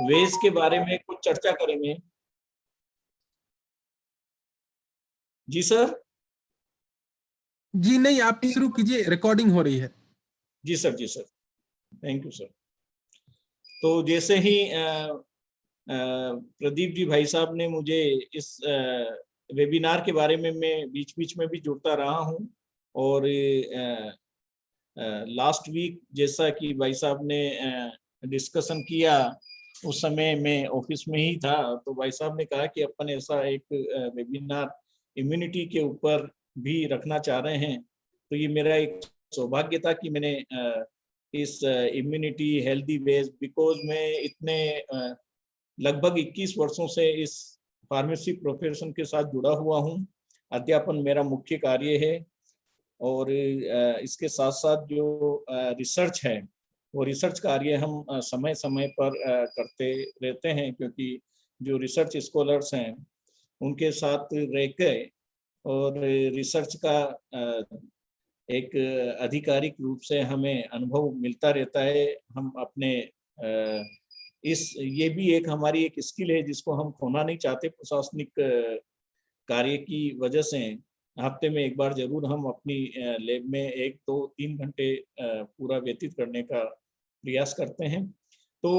Veg के बारे में कुछ चर्चा करेंगे। जी सर। जी नहीं, आप शुरू कीजिए, रिकॉर्डिंग हो रही है। जी सर, जी सर, थैंक यू सर। तो जैसे ही प्रदीप जी भाई साहब ने मुझे इस वेबिनार के बारे में, मैं बीच बीच में भी जुड़ता रहा हूँ, और लास्ट वीक जैसा कि भाई साहब ने डिस्कशन किया, उस समय मैं ऑफिस में ही था, तो भाई साहब ने कहा कि अपन ऐसा एक वेबिनार इम्यूनिटी के ऊपर भी रखना चाह रहे हैं। तो ये मेरा एक सौभाग्य था कि मैंने इस इम्यूनिटी हेल्दी वेज, बिकॉज मैं इतने लगभग 21 वर्षों से इस फार्मेसी प्रोफेशन के साथ जुड़ा हुआ हूँ। अध्यापन मेरा मुख्य कार्य है, और इसके साथ साथ जो रिसर्च है, वो रिसर्च कार्य हम समय समय पर करते रहते हैं, क्योंकि जो रिसर्च स्कॉलर्स हैं उनके साथ रह के और रिसर्च का एक आधिकारिक रूप से हमें अनुभव मिलता रहता है। हम अपने ये भी एक हमारी एक स्किल है जिसको हम खोना नहीं चाहते। प्रशासनिक कार्य की वजह से हफ्ते में एक बार जरूर हम अपनी लैब में 1, 2, 3 घंटे पूरा व्यतीत करने का प्रयास करते हैं। तो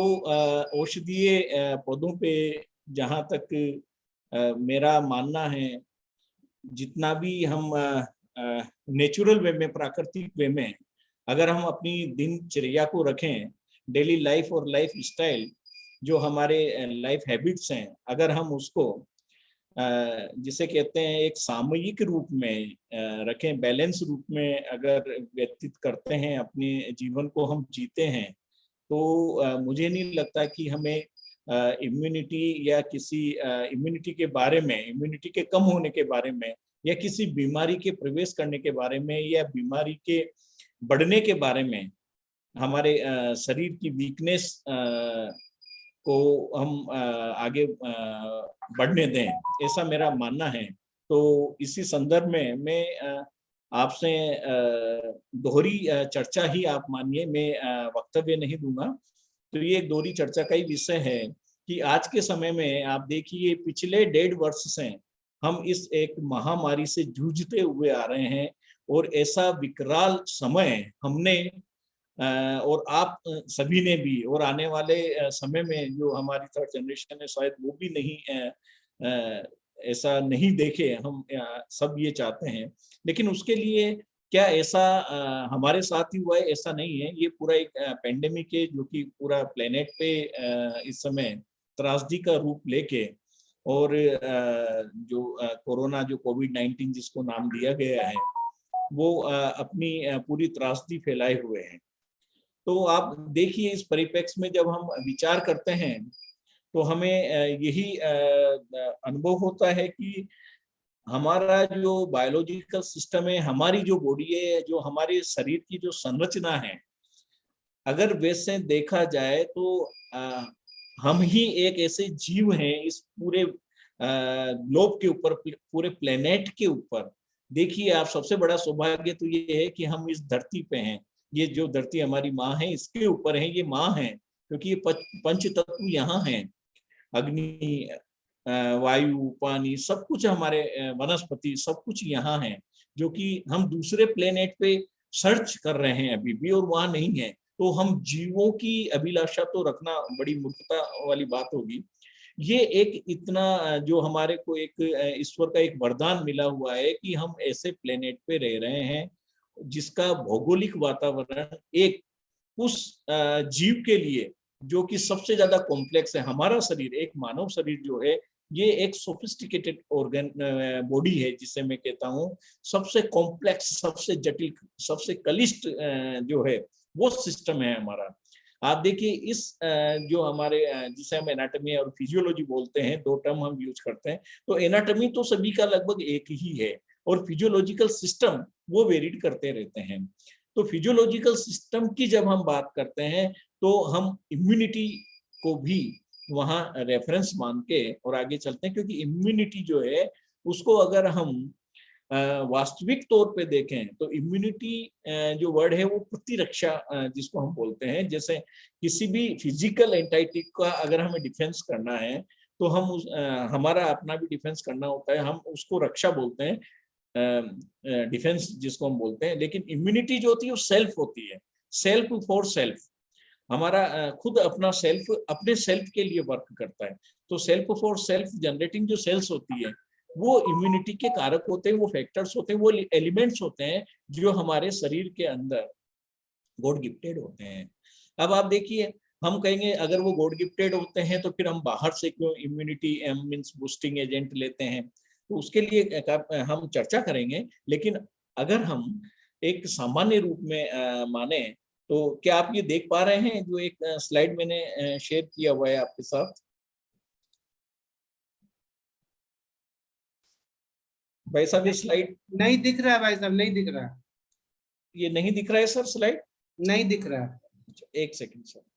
औषधीय पौधों पे जहाँ तक मेरा मानना है, जितना भी हम नेचुरल वे में, प्राकृतिक वे में अगर हम अपनी दिनचर्या को रखें, डेली लाइफ और लाइफ स्टाइल, जो हमारे लाइफ हैबिट्स हैं, अगर हम उसको जिसे कहते हैं एक सामूहिक रूप में रखें, बैलेंस रूप में अगर व्यतीत करते हैं, अपने जीवन को हम जीते हैं, तो मुझे नहीं लगता कि हमें इम्यूनिटी या किसी इम्यूनिटी के बारे में, इम्यूनिटी के कम होने के बारे में, या किसी बीमारी के प्रवेश करने के बारे में, या बीमारी के बढ़ने के बारे में, हमारे शरीर की वीकनेस को हम आगे बढ़ने दें, ऐसा मेरा मानना है। तो इसी संदर्भ में मैं आपसे दोहरी चर्चा ही आप मानिए, मैं वक्तव्य नहीं दूंगा। तो ये एक दोहरी चर्चा का ही विषय है कि आज के समय में आप देखिए, पिछले 1.5 वर्ष से हम इस एक महामारी से जूझते हुए आ रहे हैं, और ऐसा विकराल समय हमने और आप सभी ने भी, और आने वाले समय में जो हमारी थर्ड जनरेशन है शायद वो भी नहीं ऐसा नहीं देखे, हम सब ये चाहते हैं। लेकिन उसके लिए क्या ऐसा हमारे साथ ही हुआ है? ऐसा नहीं है। ये पूरा एक पेंडेमिक है जो कि पूरा प्लेनेट पे इस समय त्रासदी का रूप लेके, और जो कोरोना, जो कोविड-19 जिसको नाम दिया गया है, वो अपनी पूरी त्रासदी फैलाए हुए हैं। तो आप देखिए, इस परिप्रेक्ष्य में जब हम विचार करते हैं तो हमें यही अनुभव होता है कि हमारा जो बायोलॉजिकल सिस्टम है, हमारी जो बॉडी है, जो हमारे शरीर की जो संरचना है, अगर वैसे देखा जाए तो हम ही एक ऐसे जीव हैं इस पूरे ग्लोब के ऊपर, पूरे प्लेनेट के ऊपर। देखिए, आप सबसे बड़ा सौभाग्य तो ये है कि हम इस धरती पे हैं। ये जो धरती हमारी माँ है, इसके ऊपर है, ये माँ है, क्योंकि ये पंच तत्व यहाँ हैं। अग्नि, वायु, पानी, सब कुछ हमारे, वनस्पति, सब कुछ यहाँ है, जो कि हम दूसरे प्लेनेट पे सर्च कर रहे हैं अभी भी, और वहां नहीं है। तो हम जीवों की अभिलाषा तो रखना बड़ी मूर्खता वाली बात होगी। ये एक इतना जो हमारे को एक ईश्वर का एक वरदान मिला हुआ है कि हम ऐसे प्लेनेट पे रह रहे हैं जिसका भौगोलिक वातावरण एक उस जीव के लिए जो कि सबसे ज्यादा कॉम्प्लेक्स है। हमारा शरीर, एक मानव शरीर जो है, ये एक सोफिस्टिकेटेड ऑर्गन बॉडी है, जिसे मैं कहता हूँ सबसे कॉम्प्लेक्स, सबसे जटिल, सबसे कलिष्ठ जो है वो सिस्टम है हमारा। आप देखिए, इस जो हमारे जिसे हम एनाटॉमी और फिजियोलॉजी बोलते हैं, 2 टर्म हम यूज करते हैं। तो एनाटॉमी तो सभी का लगभग एक ही है, और फिजियोलॉजिकल सिस्टम वो वेरिड करते रहते हैं। तो फिजियोलॉजिकल सिस्टम की जब हम बात करते हैं तो हम इम्यूनिटी को भी वहाँ रेफरेंस मान के और आगे चलते हैं, क्योंकि इम्यूनिटी जो है उसको अगर हम वास्तविक तौर पे देखें तो इम्यूनिटी जो वर्ड है वो प्रतिरक्षा जिसको हम बोलते हैं, जैसे किसी भी फिजिकल एंटाइटी का अगर हमें डिफेंस करना है तो हम हमारा अपना भी डिफेंस करना होता है, हम उसको रक्षा बोलते हैं, डिफेंस जिसको हम बोलते हैं। लेकिन इम्यूनिटी जो होती है वो सेल्फ होती है, सेल्फ फॉर सेल्फ, हमारा खुद अपना सेल्फ अपने सेल्फ के लिए वर्क करता है। तो सेल्फ फॉर सेल्फ जनरेटिंग जो सेल्स होती है वो इम्यूनिटी के कारक होते हैं, वो फैक्टर्स होते हैं, वो एलिमेंट्स होते हैं जो हमारे शरीर के अंदर गॉड गिफ्टेड होते हैं। अब आप देखिए, हम कहेंगे अगर वो गॉड गिफ्टेड होते हैं तो फिर हम बाहर से क्यों इम्यूनिटी मींस बूस्टिंग एजेंट लेते हैं, तो उसके लिए हम चर्चा करेंगे। लेकिन अगर हम एक सामान्य रूप में माने तो क्या आप ये देख पा रहे हैं जो एक स्लाइड मैंने शेयर किया हुआ है आपके साथ? भाई साहब ये स्लाइड नहीं दिख रहा है भाई साहब, नहीं दिख रहा है, ये नहीं दिख रहा है सर स्लाइड? नहीं दिख रहा है। एक सेकंड सर।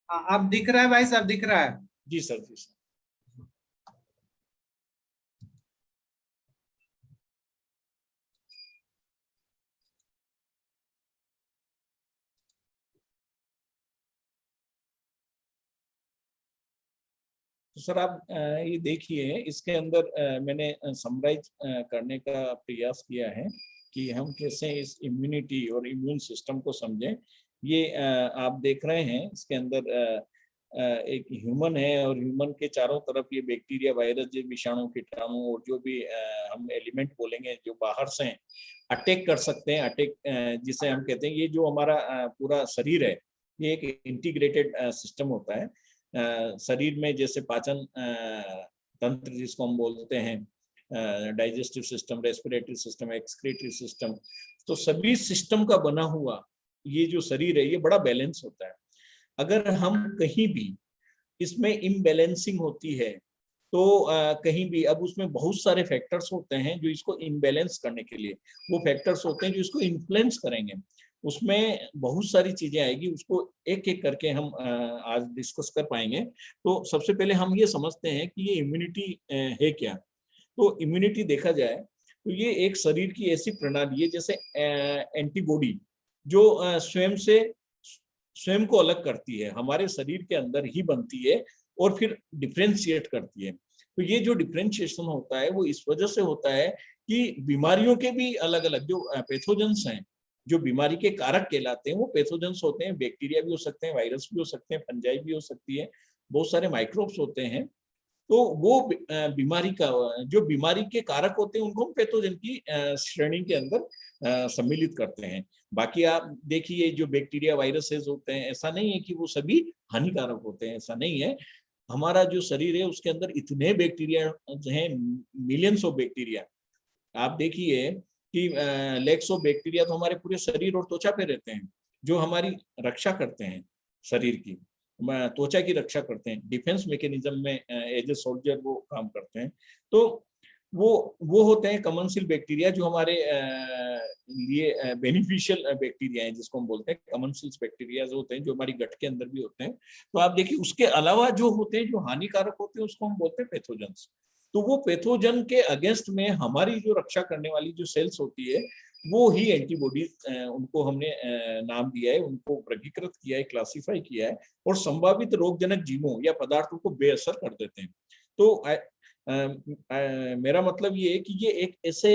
हाँ, अब दिख रहा है भाई साहब, दिख रहा है। जी सर, जी सर। तो सर आप ये देखिए, इसके अंदर मैंने समराइज करने का प्रयास किया है कि हम कैसे इस इम्यूनिटी और इम्यून सिस्टम को समझें। ये आप देख रहे हैं इसके अंदर एक ह्यूमन है और ह्यूमन के चारों तरफ ये बैक्टीरिया, वायरस, जो विषाणु, कीटाणु और जो भी हम एलिमेंट बोलेंगे जो बाहर से अटैक कर सकते हैं, अटैक जिसे हम कहते हैं, ये जो हमारा पूरा शरीर है ये एक इंटीग्रेटेड सिस्टम होता है। शरीर में जैसे पाचन तंत्र जिसको हम बोलते हैं, digestive system, respiratory system, excretory system, तो सभी सिस्टम का बना हुआ ये जो शरीर है ये बड़ा बैलेंस होता है। अगर हम कहीं भी इसमें इम्बैलेंसिंग होती है तो कहीं भी, अब उसमें बहुत सारे फैक्टर्स होते हैं जो इसको इम्बैलेंस करने के लिए, वो फैक्टर्स होते हैं जो इसको इन्फ्लुएंस करेंगे, उसमें बहुत सारी चीजें आएगी, उसको एक एक करके हम आज डिस्कस कर पाएंगे। तो सबसे पहले हम ये समझते हैं कि ये इम्यूनिटी है क्या। तो इम्यूनिटी देखा जाए तो ये एक शरीर की ऐसी प्रणाली है जैसे एंटीबॉडी जो स्वयं को अलग करती है, हमारे शरीर के अंदर ही बनती है और फिर डिफ्रेंशिएट करती है। तो ये जो डिफ्रेंशिएशन होता है वो इस वजह से होता है कि बीमारियों के भी अलग अलग जो पैथोजेंस हैं, जो बीमारी के कारक कहलाते हैं, वो पैथोजेंस होते हैं, बैक्टीरिया भी हो सकते हैं, वायरस भी हो सकते हैं, फंजाई भी हो सकती है, बहुत सारे माइक्रोब्स होते हैं। तो वो बीमारी का जो बीमारी के कारक होते हैं उनको हम पैथोजन की श्रेणी के अंदर सम्मिलित करते हैं। बाकी आप देखिए जो बैक्टीरिया, वायरसेस होते हैं, ऐसा नहीं है कि वो सभी हानिकारक होते हैं, ऐसा नहीं है। हमारा जो शरीर है उसके अंदर इतने बैक्टीरिया हैं, मिलियंस ऑफ बैक्टीरिया। आप देखिए कि लेग्स ऑफ बैक्टीरिया तो हमारे पूरे शरीर और त्वचा पे रहते हैं, जो हमारी रक्षा करते हैं, शरीर की त्वचा की रक्षा करते हैं, डिफेंस मैकेनिज्म में एज ए सोल्जर वो काम करते हैं। तो वो होते हैं कमनसिल बैक्टीरिया जो हमारे लिए बेनिफिशियल बैक्टीरिया हैं, जिसको हम बोलते हैं कमनसिल्स बैक्टीरिया होते हैं, जो हमारी गट के अंदर भी होते हैं। तो आप देखिए उसके अलावा जो होते हैं, जो हानिकारक होते हैं, उसको हम बोलते हैं पैथोजेंस। तो वो पैथोजन के अगेंस्ट में हमारी जो रक्षा करने वाली जो सेल्स होती है वो ही एंटीबॉडीज, उनको हमने नाम दिया है, उनको वर्गीकृत किया है, क्लासिफाई किया है और संभावित रोगजनक जीवों या पदार्थों को बेअसर कर देते हैं। तो मेरा मतलब ये है कि ये एक ऐसे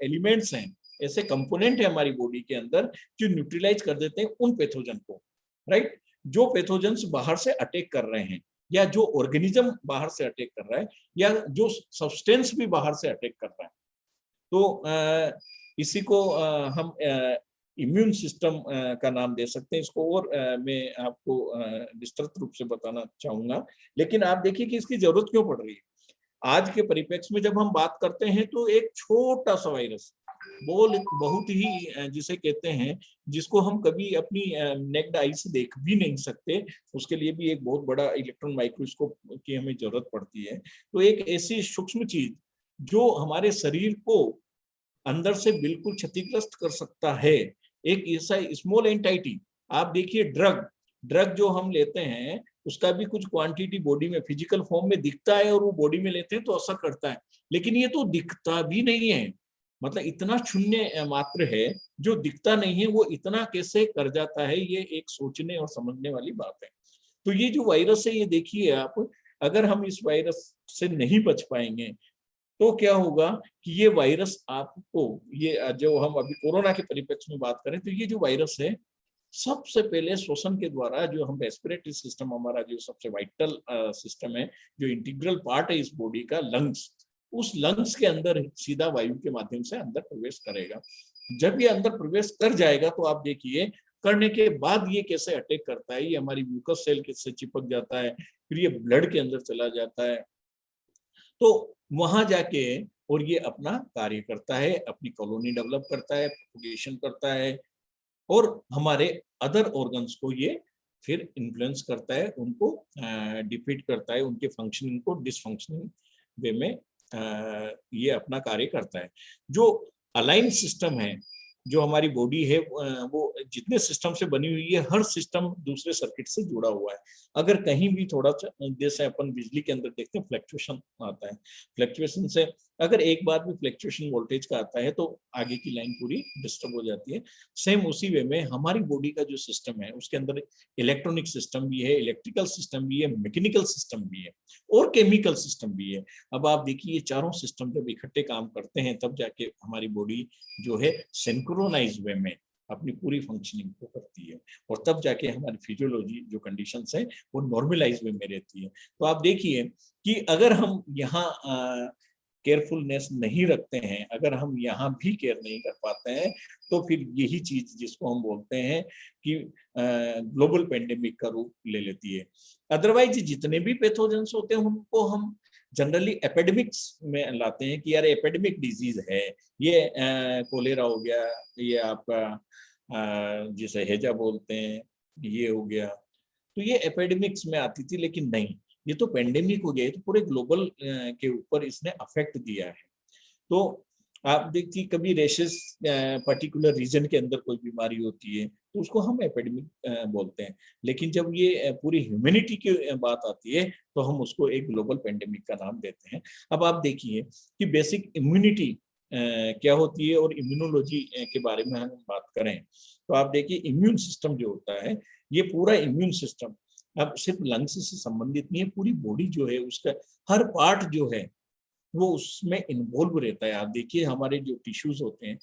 एलिमेंट्स हैं, ऐसे कंपोनेंट है हमारी बॉडी के अंदर जो न्यूट्रलाइज कर देते हैं उन पैथोजन को, राइट, जो पैथोजेंस बाहर से अटैक कर रहे हैं, या जो ऑर्गेनिज्म बाहर से अटैक कर रहा है, या जो सब्सटेंस भी बाहर से अटैक कर रहा है। तो इसी को हम इम्यून सिस्टम का नाम दे सकते हैं इसको, और मैं आपको विस्तृत रूप से बताना चाहूंगा। लेकिन आप देखिए कि इसकी जरूरत क्यों पड़ रही है। आज के परिप्रेक्ष्य में जब हम बात करते हैं तो एक छोटा सा वायरस बहुत ही जिसे कहते हैं, जिसको हम कभी अपनी नेक्ड आई से देख भी नहीं सकते, उसके लिए भी एक बहुत बड़ा इलेक्ट्रॉन माइक्रोस्कोप की हमें जरूरत पड़ती है। तो एक ऐसी सूक्ष्म चीज जो हमारे शरीर को अंदर से बिल्कुल क्षतिग्रस्त कर सकता है, एक ऐसा स्मॉल एंटाइटी। आप देखिए ड्रग जो हम लेते हैं उसका भी कुछ क्वांटिटी बॉडी में फिजिकल फॉर्म में दिखता है और वो बॉडी में लेते हैं तो असर करता है, लेकिन ये तो दिखता भी नहीं है। मतलब इतना शून्य मात्र है, जो दिखता नहीं है वो इतना कैसे कर जाता है, ये एक सोचने और समझने वाली बात है। तो ये जो वायरस है, ये देखिए आप, अगर हम इस वायरस से नहीं बच पाएंगे तो क्या होगा कि ये वायरस आपको, ये जो हम अभी कोरोना के परिप्रेक्ष्य में बात करें, तो ये जो वायरस है सबसे पहले श्वसन के द्वारा, जो हम रेस्पिरेटरी सिस्टम, हमारा जो सबसे वाइटल सिस्टम है, जो इंटीग्रल पार्ट है इस बॉडी का, लंग्स, उस लंग्स के अंदर सीधा वायु के माध्यम से अंदर प्रवेश करेगा। जब ये अंदर प्रवेश कर जाएगा तो आप देखिए, करने के बाद ये कैसे अटैक करता है, ये हमारी म्यूकस सेल से चिपक जाता है, फिर ये ब्लड के अंदर चला जाता है, तो वहां जाके और ये अपना कार्य करता है, अपनी कॉलोनी डेवलप करता है, प्रोपगेशन करता है, और हमारे अदर ऑर्गन्स को ये फिर इन्फ्लुएंस करता है, उनको डिफीट करता है, उनके फंक्शनिंग को डिसफंक्शनिंग वे में ये अपना कार्य करता है। जो अलाइन सिस्टम है, जो हमारी बॉडी है, वो जितने सिस्टम से बनी हुई है, हर सिस्टम दूसरे सर्किट से जुड़ा हुआ है। अगर कहीं भी थोड़ा सा, जैसे अपन बिजली के अंदर देखते हैं फ्लक्चुएशन आता है, फ्लक्चुएशन से अगर एक बार भी फ्लक्चुएशन वोल्टेज का आता है तो आगे की लाइन पूरी डिस्टर्ब हो जाती है। सेम उसी वे में हमारी बॉडी का जो सिस्टम है, उसके अंदर इलेक्ट्रॉनिक सिस्टम भी है, इलेक्ट्रिकल सिस्टम भी है, मैकेनिकल सिस्टम भी है, और केमिकल सिस्टम भी है। अब आप देखिए, ये चारों सिस्टम जब इकट्ठे काम करते हैं तब जाके हमारी बॉडी जो है सिंक्रोनाइज वे में अपनी पूरी फंक्शनिंग को करती है, और तब जाके हमारी फिजियोलॉजी जो कंडीशंस है वो नॉर्मलाइज वे में रहती है। तो आप देखिए कि अगर हम यहाँ केयरफुलनेस नहीं रखते हैं, अगर हम यहाँ भी केयर नहीं कर पाते हैं, तो फिर यही चीज जिसको हम बोलते हैं कि ग्लोबल पेंडेमिक का रूप ले लेती है। अदरवाइज जितने भी पैथोजेंस होते हैं उनको हम जनरली एपिडेमिक्स में लाते हैं कि यार एपिडेमिक डिजीज है, ये कोलेरा हो गया, ये आपका जिसे हैजा बोलते हैं, ये हो गया, तो ये एपिडेमिक्स में आती थी। लेकिन नहीं, ये तो पेंडेमिक हो गया, तो पूरे ग्लोबल के ऊपर इसने अफेक्ट दिया है। तो आप देखिए, कभी रेशेस पर्टिकुलर रीजन के अंदर कोई बीमारी होती है तो उसको हम एपिडेमिक बोलते हैं, लेकिन जब ये पूरी ह्यूमैनिटी की बात आती है तो हम उसको एक ग्लोबल पेंडेमिक का नाम देते हैं। अब आप देखिए कि बेसिक इम्यूनिटी क्या होती है, और इम्यूनोलॉजी के बारे में हम बात करें तो आप देखिए, इम्यून सिस्टम जो होता है, ये पूरा इम्यून सिस्टम अब सिर्फ लंग्स से संबंधित नहीं है, पूरी बॉडी जो है उसका हर पार्ट जो है वो उसमें इन्वॉल्व रहता है। आप देखिए, हमारे जो टिश्यूज होते हैं,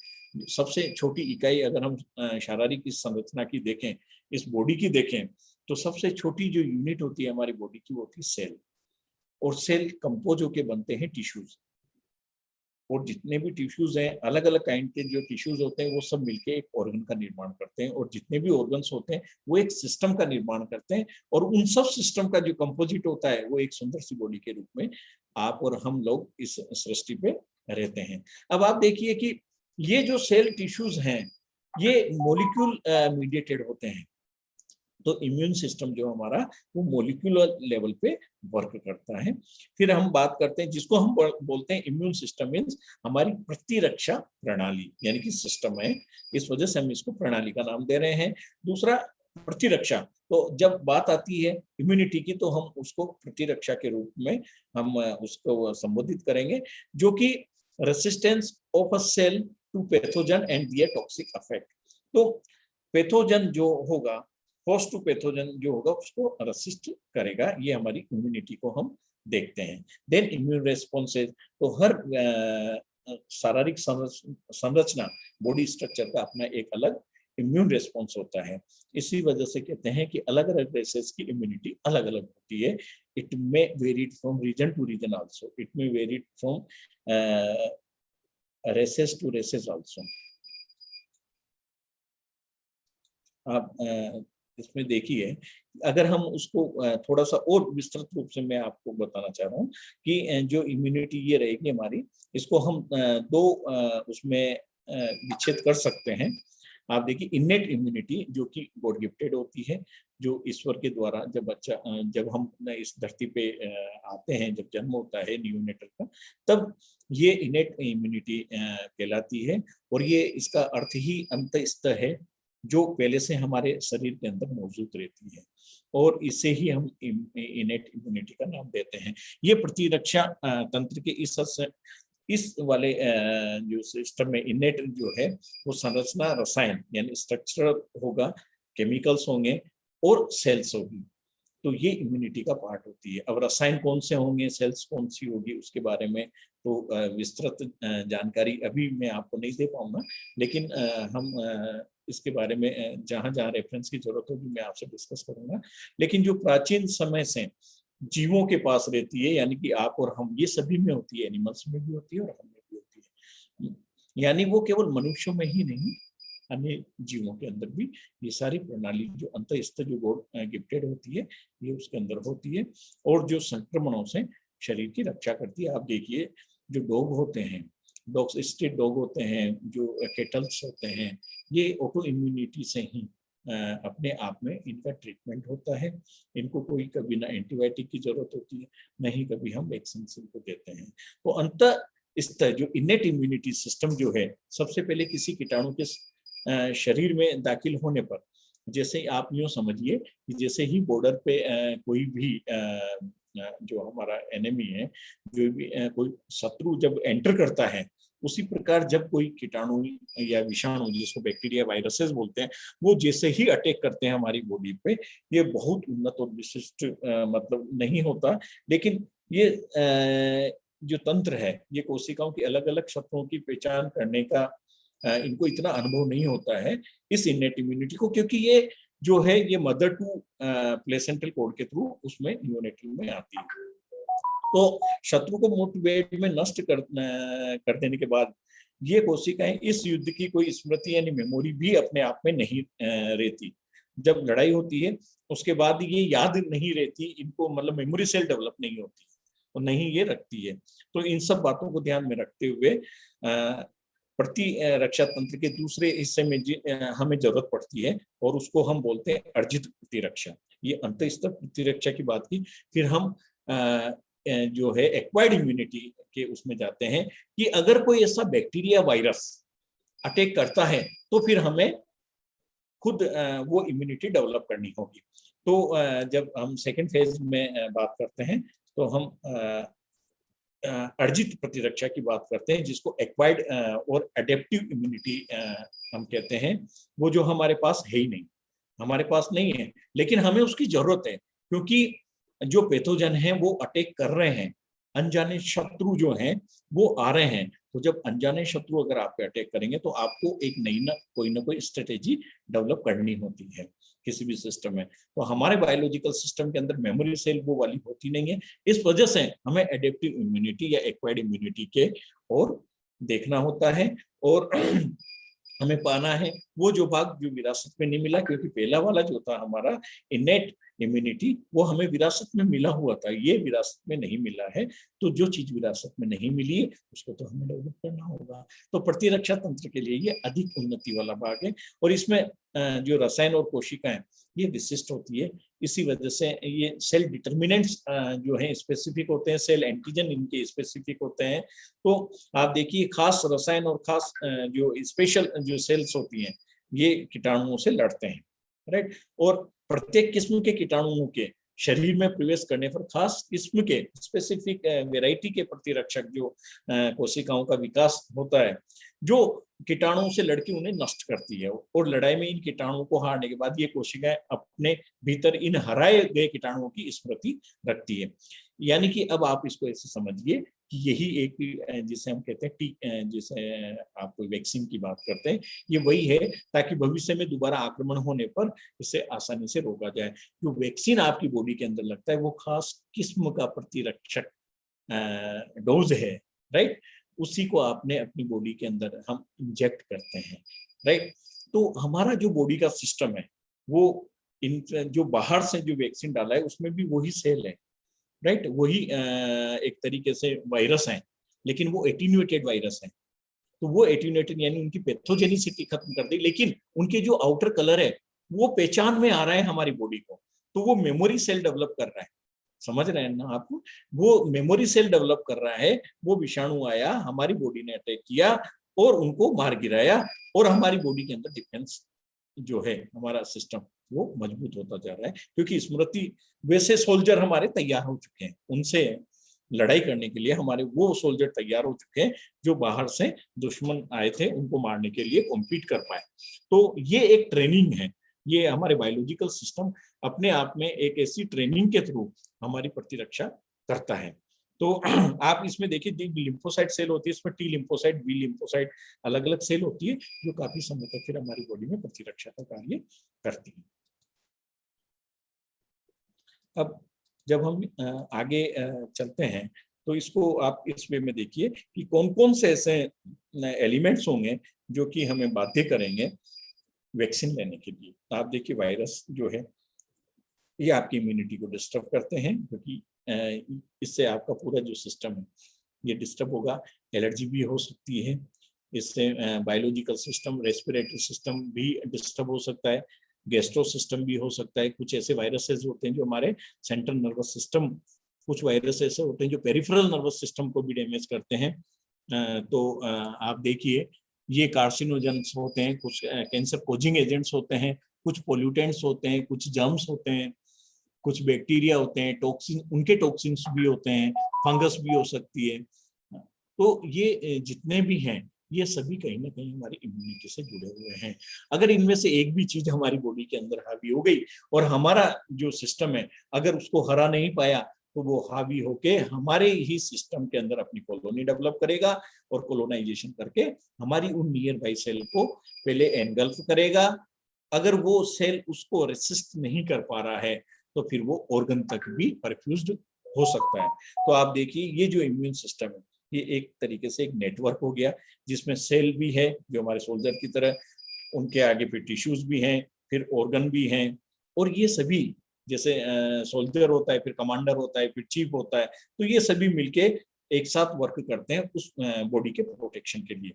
सबसे छोटी इकाई अगर हम शारीरिक इस संरचना की देखें, इस बॉडी की देखें, तो सबसे छोटी जो यूनिट होती है हमारी बॉडी की वो होती है सेल, और सेल कंपोज होके बनते हैं टिश्यूज, और जितने भी टिश्यूज हैं, अलग अलग काइंड के जो टिश्यूज होते हैं वो सब मिलके एक ऑर्गन का निर्माण करते हैं, और जितने भी ऑर्गन्स होते हैं वो एक सिस्टम का निर्माण करते हैं, और उन सब सिस्टम का जो कंपोजिट होता है वो एक सुंदर सी बॉडी के रूप में आप और हम लोग इस सृष्टि पे रहते हैं। अब आप देखिए कि ये जो सेल टिश्यूज हैं ये मॉलिक्यूल मीडिएटेड होते हैं, तो इम्यून सिस्टम जो हमारा वो मॉलिक्यूलर लेवल पे वर्क करता है। फिर हम बात करते हैं जिसको हम बोलते हैं इम्यून सिस्टम, मीन्स हमारी प्रतिरक्षा प्रणाली, यानी कि सिस्टम है, इस वजह से हम इसको प्रणाली का नाम दे रहे हैं। दूसरा प्रतिरक्षा, तो जब बात आती है इम्यूनिटी की तो हम उसको प्रतिरक्षा के रूप में हम उसको संबोधित करेंगे, जो कि resistance of a cell to pathogen and their toxic effect. तो पैथोजन जो होगा, होस्ट टू पैथोजन जो होगा उसको रेसिस्ट करेगा, ये हमारी इम्यूनिटी को हम देखते हैं। देन इम्यून रेस्पॉन्सेज, तो हर शारीरिक संरचना, बॉडी स्ट्रक्चर का अपना एक अलग इम्यून रेस्पॉन्स होता है। इसी वजह से कहते हैं कि अलग अलग रेसेस की इम्यूनिटी अलग अलग होती है। It may varied from region to region also, it may varied from races to races also. आप इसमें देखिए, अगर हम उसको थोड़ा सा और विस्तृत रूप से मैं आपको बताना चाह रहा हूँ कि जो इम्यूनिटी ये रहेगी हमारी, इसको हम दो उसमें विच्छेद कर सकते हैं। आप देखिए इन्नेट इम्यूनिटी जो कि गॉड गिफ्टेड होती है, जो ईश्वर के द्वारा जब हम इस धरती पे आते हैं, जब जन्म होता है नियोनेटल का, तब ये इनेट इम्यूनिटी कहलाती है। और ये इसका अर्थ ही अंतस्थ है, जो पहले से हमारे शरीर के अंदर मौजूद रहती है, और इसे ही हम इनेट इम्यूनिटी का नाम देते हैं। ये प्रतिरक्षा तंत्र के इस वाले जो सिस्टम में इनेट जो है वो संरचना रसायन यानी स्ट्रक्चर होगा, केमिकल्स होंगे और सेल्स होगी, तो ये इम्यूनिटी का पार्ट होती है। अब रसायन कौन से होंगे, सेल्स कौन सी होगी, उसके बारे में तो विस्तृत जानकारी अभी मैं आपको नहीं दे पाऊंगा, लेकिन हम इसके बारे में जहां जहां रेफरेंस की जरूरत होगी मैं आपसे डिस्कस करूंगा। लेकिन जो प्राचीन समय से जीवों के पास रहती है, यानी कि आप और हम, ये सभी में होती है, एनिमल्स में भी होती है और हम में भी होती है, यानी वो केवल मनुष्यों में ही नहीं, अन्य जीवों के अंदर भी ये सारी प्रणाली जो अंतस्थ जो गॉड गिफ्टेड होती है, ये उसके अंदर होती है, और जो संक्रमणों से शरीर की रक्षा करती है। आप देखिए जो डॉग होते हैं, डॉग्स स्ट्रीट डॉग होते हैं, जो केटल्स होते हैं, ये ऑटो इम्यूनिटी से ही अपने आप में इनका ट्रीटमेंट होता है। इनको कोई कभी ना एंटीबायोटिक की जरूरत होती है, नहीं कभी हम वैक्सीन को देते हैं। तो अंतस्थ जो इनेट इम्यूनिटी सिस्टम जो है, सबसे पहले किसी कीटाणु के शरीर में दाखिल होने पर, जैसे आप यूँ समझिए कि जैसे ही बॉर्डर पे कोई भी जो हमारा एनिमी है, जो भी कोई शत्रु जब एंटर करता है, उसी प्रकार जब कोई कीटाणु या विषाणु, जिसको बैक्टीरिया वायरसेस बोलते हैं, वो जैसे ही अटैक करते हैं हमारी बॉडी पे, ये बहुत उन्नत और विशिष्ट मतलब नहीं होता, लेकिन ये जो तंत्र है, ये कोशिकाओं की अलग अलग शत्रुओं की पहचान करने का इनको इतना अनुभव नहीं होता है इस इनेट इम्यूनिटी को, क्योंकि ये जो है ये मदर टू प्लेसेंटल कोड के थ्रू उसमें नियोनेटल में आती है। तो शत्रु को मुठभेड़ में नष्ट कर देने के बाद ये कोशिकाएं इस युद्ध की कोई स्मृति यानी मेमोरी भी अपने आप में नहीं रहती। जब लड़ाई होती है उसके बाद ये याद नहीं रहती, इनको मतलब मेमोरी सेल डेवलप नहीं होती और नहीं ये रखती है। तो इन सब बातों को ध्यान में रखते हुए प्रतिरक्षा तंत्र के दूसरे हिस्से में हमें जरूरत पड़ती है, और उसको हम बोलते हैं अर्जित प्रतिरक्षा। ये अंतःस्थ प्रतिरक्षा की बात की। फिर हम जो है एक्वायर्ड इम्यूनिटी के उसमें जाते हैं कि अगर कोई ऐसा बैक्टीरिया वायरस अटैक करता है तो फिर हमें खुद वो इम्यूनिटी डेवलप करनी होगी। तो जब हम सेकेंड फेज में बात करते हैं तो हम अर्जित प्रतिरक्षा की बात करते हैं, जिसको एक्वायर्ड और एडेप्टिव इम्यूनिटी हम कहते हैं। वो जो हमारे पास है ही नहीं, हमारे पास नहीं है, लेकिन हमें उसकी जरूरत है, क्योंकि जो पैथोजन है वो अटैक कर रहे हैं, अनजाने शत्रु जो हैं वो आ रहे हैं। तो जब अनजाने शत्रु अगर आप पे अटैक करेंगे तो आपको एक नई ना कोई स्ट्रेटेजी डेवलप करनी होती है किसी भी सिस्टम में। तो हमारे बायोलॉजिकल सिस्टम के अंदर मेमोरी सेल वो वाली होती नहीं है, इस वजह से हमें एडेप्टिव इम्यूनिटी या एक्वायर्ड इम्यूनिटी के और देखना होता है, और हमें पाना है वो जो भाग जो विरासत में नहीं मिला, क्योंकि पहला वाला जो था हमारा इनेट इम्यूनिटी वो हमें विरासत में मिला हुआ था, ये विरासत में नहीं मिला है। तो जो चीज विरासत में नहीं मिली है उसको तो हमें डेवलप करना होगा। तो प्रतिरक्षा तंत्र के लिए ये अधिक उन्नति वाला भाग है, और इसमें जो रसायन और कोशिकाएं ये विशिष्ट होती है। इसी वजह से ये सेल डिटर्मिनेंट्स जो है स्पेसिफिक होते हैं, सेल एंटीजन इनके स्पेसिफिक होते हैं। तो आप देखिए खास रसायन और खास जो स्पेशल जो सेल्स होती हैं ये कीटाणुओं से लड़ते हैं, राइट। और प्रत्येक किस्म के कीटाणुओं के शरीर में प्रवेश करने पर खास किस्म के स्पेसिफिक वैरायटी के प्रतिरक्षक जो कोशिकाओं का विकास होता है, जो कीटाणुओं से लड़के उन्हें नष्ट करती है, और लड़ाई में इन कीटाणुओं को हारने के बाद ये कोशिकाएं अपने भीतर इन हराए गए कीटाणुओं की स्मृति रखती है। यानी कि अब आप इसको ऐसे समझिए कि यही एक जिसे हम कहते हैं जिसे आप वैक्सीन की बात करते हैं, ये वही है, ताकि भविष्य में दोबारा आक्रमण होने पर इसे आसानी से रोका जाए। जो वैक्सीन आपकी बॉडी के अंदर लगता है वो खास किस्म का प्रतिरक्षक डोज है, राइट। उसी को आपने अपनी बॉडी के अंदर हम इंजेक्ट करते हैं, राइट। तो हमारा जो बॉडी का सिस्टम है वो इन जो बाहर से जो वैक्सीन डाला है उसमें भी वही सेल है, राइट। वही एक तरीके से वायरस है, लेकिन वो एटीन्यूएटेड वायरस है। तो वो एट्यूनेटेड यानी उनकी पैथोजेनिसिटी खत्म कर दी, लेकिन उनके जो आउटर कलर है वो पहचान में आ रहा है हमारी बॉडी को, तो वो मेमोरी सेल डेवलप कर रहा है। समझ रहे हैं ना आप? वो मेमोरी सेल डेवलप कर रहा है। वो विषाणु आया, हमारी बॉडी ने अटैक किया और उनको मार गिराया, और हमारी बॉडी के अंदर डिफेंस जो है हमारा सिस्टम वो मजबूत होता जा रहा है, क्योंकि स्मृति वैसे सोल्जर हमारे तैयार हो चुके हैं, उनसे लड़ाई करने के लिए हमारे वो सोल्जर तैयार हो चुके हैं जो बाहर से दुश्मन आए थे उनको मारने के लिए कॉम्पीट कर पाए। तो ये एक ट्रेनिंग है, ये हमारे बायोलॉजिकल सिस्टम अपने आप में एक ऐसी ट्रेनिंग के थ्रू हमारी प्रतिरक्षा करता है। तो आप इसमें देखिए, लिम्फोसाइट सेल होती है, इसमें टी लिम्फोसाइट, बी लिम्फोसाइट, अलग अलग सेल होती है जो काफी समय तक फिर हमारी बॉडी में प्रतिरक्षा का कार्य करती है। अब जब हम आगे चलते हैं तो इसको आप इस वे में देखिए कि कौन कौन से ऐसे एलिमेंट्स होंगे जो कि हमें बाध्य करेंगे वैक्सीन लेने के लिए। तो आप देखिए, वायरस जो है ये आपकी इम्यूनिटी को डिस्टर्ब करते हैं, क्योंकि इससे आपका पूरा जो सिस्टम है ये डिस्टर्ब होगा। एलर्जी भी हो सकती है इससे, बायोलॉजिकल सिस्टम, रेस्पिरेटरी सिस्टम भी डिस्टर्ब हो सकता है, गैस्ट्रो सिस्टम भी हो सकता है। कुछ ऐसे वायरसेस होते हैं जो हमारे सेंट्रल नर्वस सिस्टम, कुछ वायरस ऐसे होते हैं जो पेरिफेरल नर्वस सिस्टम को भी डैमेज करते हैं। तो आप देखिए, ये कार्सिनोजेंस होते हैं, कुछ कैंसर कोजिंग एजेंट्स होते हैं, कुछ पोल्यूटेंट्स होते हैं, कुछ जर्म्स होते हैं, कुछ बैक्टीरिया होते हैं, टॉक्सिन, उनके टॉक्सिन्स भी होते हैं, फंगस भी हो सकती है। तो ये जितने भी हैं ये सभी कहीं ना कहीं हमारी इम्यूनिटी से जुड़े हुए हैं। अगर इनमें से एक भी चीज हमारी बॉडी के अंदर हावी हो गई और हमारा जो सिस्टम है अगर उसको हरा नहीं पाया, तो वो हावी होके हमारे ही सिस्टम के अंदर अपनी कॉलोनी डेवलप करेगा और कॉलोनाइजेशन करके हमारी उन नियर बाई सेल को पहले एनगल्फ करेगा। अगर वो सेल उसको रेसिस्ट नहीं कर पा रहा है तो फिर वो ऑर्गन तक भी परफ्यूज्ड हो सकता है। तो आप देखिए, ये जो इम्यून सिस्टम है ये एक तरीके से एक नेटवर्क हो गया, जिसमें सेल भी है जो हमारे सोल्जर की तरह, उनके आगे फिर टिश्यूज भी हैं, फिर ऑर्गन भी हैं, और ये सभी जैसे सोल्जर होता है, फिर कमांडर होता है, फिर चीफ होता है, तो ये सभी मिलके एक साथ वर्क करते हैं उस बॉडी के प्रोटेक्शन के लिए।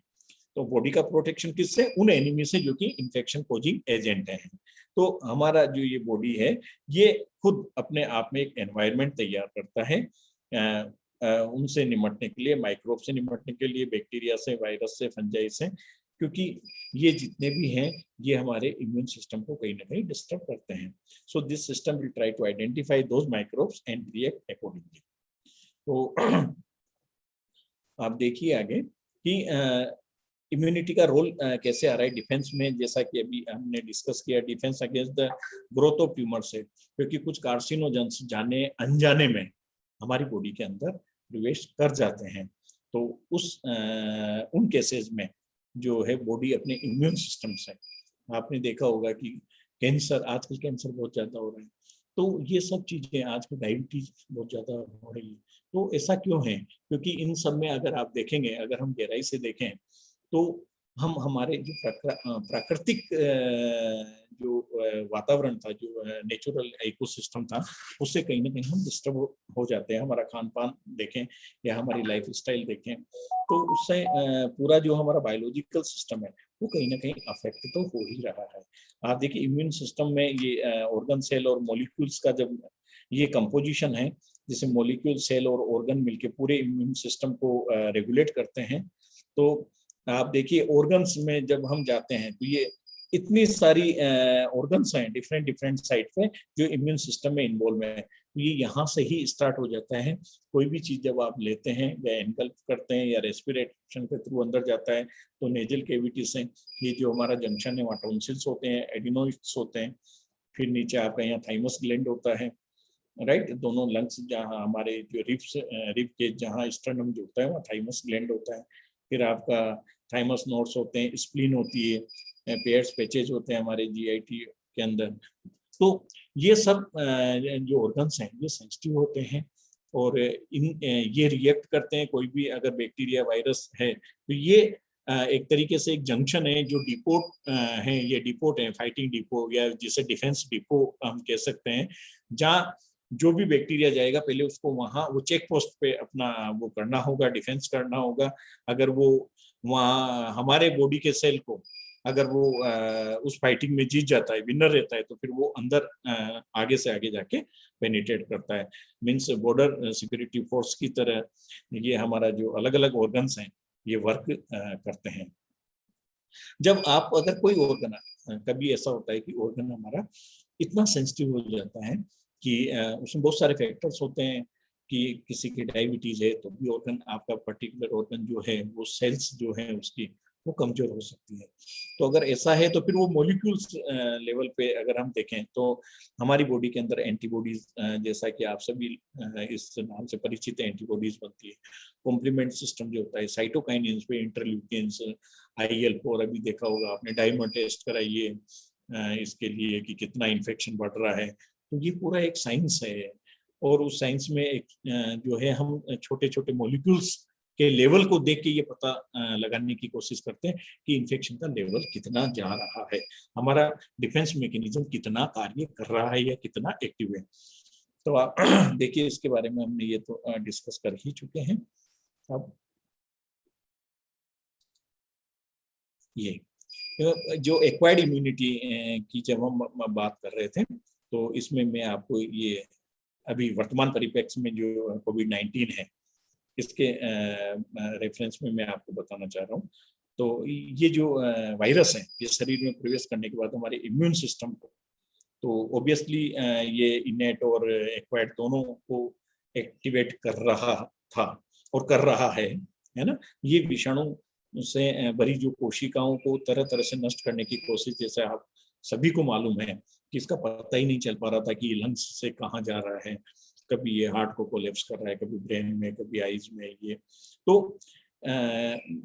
तो बॉडी का प्रोटेक्शन किससे? उन एनिमी से जो कि इंफेक्शन कोजिंग एजेंट हैं। तो हमारा जो ये बॉडी है ये खुद अपने आप में एक एनवायरनमेंट तैयार करता है उनसे निपटने के लिए, माइक्रोब से निपटने के लिए, बैक्टीरिया से, वायरस से, फंजाई से, क्योंकि ये जितने भी हैं ये हमारे इम्यून सिस्टम को कहीं ना कहीं डिस्टर्ब करते हैं। So this system will try to identify those microbes and react accordingly. तो आप देखिए आगे कि इम्यूनिटी का रोल कैसे आ रहा है डिफेंस में। जैसा कि अभी हमने डिस्कस किया, defence against the growth of tumour से, क्योंकि कुछ कार्सिनोजेंस जाने अनजाने में हमारी बॉडी के अंदर प्रवेश कर जाते हैं। तो उन केसेस में जो है बॉडी अपने इम्यून सिस्टम से, आपने देखा होगा कि कैंसर, आजकल कैंसर बहुत ज्यादा हो रहा है, तो ये सब चीजें, आजकल डायबिटीज बहुत ज्यादा हो रही है। तो ऐसा क्यों है? क्योंकि इन सब में अगर आप देखेंगे, अगर हम गहराई से देखें तो हम हमारे जो प्राकृतिक जो वातावरण था, जो नेचुरल इकोसिस्टम था, उससे कहीं ना कहीं हम डिस्टर्ब हो जाते हैं। हमारा खान पान देखें या हमारी लाइफ स्टाइल देखें, तो उससे पूरा जो हमारा बायोलॉजिकल सिस्टम है वो कहीं ना कहीं अफेक्ट तो हो ही रहा है। आप देखिए, इम्यून सिस्टम में ये ऑर्गन सेल और मॉलिक्यूल्स का जब ये कंपोजिशन है, जैसे मॉलिक्यूल, सेल और ऑर्गन मिलके पूरे इम्यून सिस्टम को रेगुलेट करते हैं। तो आप देखिए, ऑर्गन्स में जब हम जाते हैं तो ये इतनी सारी ऑर्गन्स हैं डिफरेंट डिफरेंट साइट पे जो इम्यून सिस्टम में इन्वॉल्व है। तो ये यहाँ से ही स्टार्ट हो जाता है। कोई भी चीज जब आप लेते हैं या एनगल्फ करते हैं या रेस्पिरेशन के थ्रू अंदर जाता है, तो नेजल कैविटी से ये जो हमारा जंक्शन है वहाँ टॉन्सिल्स होते हैं, एडिनोइड्स होते हैं, फिर नीचे आपका यहाँ थाइमस ग्लैंड होता है, राइट। दोनों लंग्स जहाँ हमारे जो रिब के जहाँ स्टर्नम जो होता है वहाँ थाइमस ग्लैंड होता है। फिर आपका थाइमस नोड्स होते हैं, स्प्लीन होती है, पेयर्स पैचेज होते हैं हमारे जीआईटी के अंदर। तो ये सब जो ऑर्गन्स हैं ये सेंसिटिव होते हैं और ये रिएक्ट करते हैं। कोई भी अगर बैक्टीरिया, वायरस है तो ये एक तरीके से एक जंक्शन है जो डिपोट है, ये डिपोट है, फाइटिंग डिपो या जिसे डिफेंस डिपो हम कह सकते हैं, जहाँ जो भी बैक्टीरिया जाएगा पहले उसको वहाँ वो चेक पोस्ट पे अपना वो करना होगा, डिफेंस करना होगा। अगर वो वहाँ हमारे बॉडी के सेल को अगर वो उस फाइटिंग में जीत जाता है, विनर रहता है, तो फिर वो अंदर आगे से आगे जाके पेनिट्रेट करता है। मीन्स बॉर्डर सिक्योरिटी फोर्स की तरह ये हमारा जो अलग अलग ऑर्गन्स हैं ये वर्क करते हैं। जब आप अगर कोई ऑर्गन, कभी ऐसा होता है कि ऑर्गन हमारा इतना सेंसिटिव हो जाता है कि उसमें बहुत सारे फैक्टर्स होते हैं कि किसी की डायबिटीज है तो भी ऑर्गन, आपका पर्टिकुलर ऑर्गन जो है वो सेल्स जो है उसकी वो कमजोर हो सकती है। तो अगर ऐसा है तो फिर वो मॉलिक्यूल्स लेवल पे अगर हम देखें तो हमारी बॉडी के अंदर एंटीबॉडीज, जैसा कि आप सभी इस नाम से परिचित है, एंटीबॉडीज बनती है। कॉम्प्लीमेंट सिस्टम जो होता है, साइटोकाइनिन्स पे इंटरल्यूकिन्स, IL-4 अभी देखा होगा आपने, डायमंड टेस्ट कराइए इसके लिए कि कितना इन्फेक्शन बढ़ रहा है। तो ये पूरा एक साइंस है और उस साइंस में एक जो है हम छोटे छोटे मॉलिक्यूल्स के लेवल को देख के ये पता लगाने की कोशिश करते हैं कि इन्फेक्शन का लेवल कितना जा रहा है, हमारा डिफेंस मैकेनिज्म कितना कार्य कर रहा है या कितना एक्टिव है। तो आप देखिए इसके बारे में हमने ये तो डिस्कस कर ही चुके हैं। अब ये जो एक्वायर्ड इम्यूनिटी की जब हम बात कर रहे थे तो इसमें मैं आपको ये अभी वर्तमान परिप्रेक्ष्य में जो कोविड-19 है इसके रेफरेंस में मैं आपको बताना चाह रहा हूँ। तो ये जो वायरस है ये शरीर में प्रवेश करने के बाद हमारे इम्यून सिस्टम को, तो ऑब्वियसली ये इनेट और एक्वायर्ड दोनों को एक्टिवेट कर रहा था और कर रहा है ना। ये विषाणु से भरी जो कोशिकाओं को तरह तरह से नष्ट करने की कोशिश, जैसे आप सभी को मालूम है कि इसका पता ही नहीं चल पा रहा था कि लंग्स से कहाँ जा रहा है, कभी ये हार्ट को कोलैप्स कर रहा है, कभी ब्रेन में, कभी आईज में। ये तो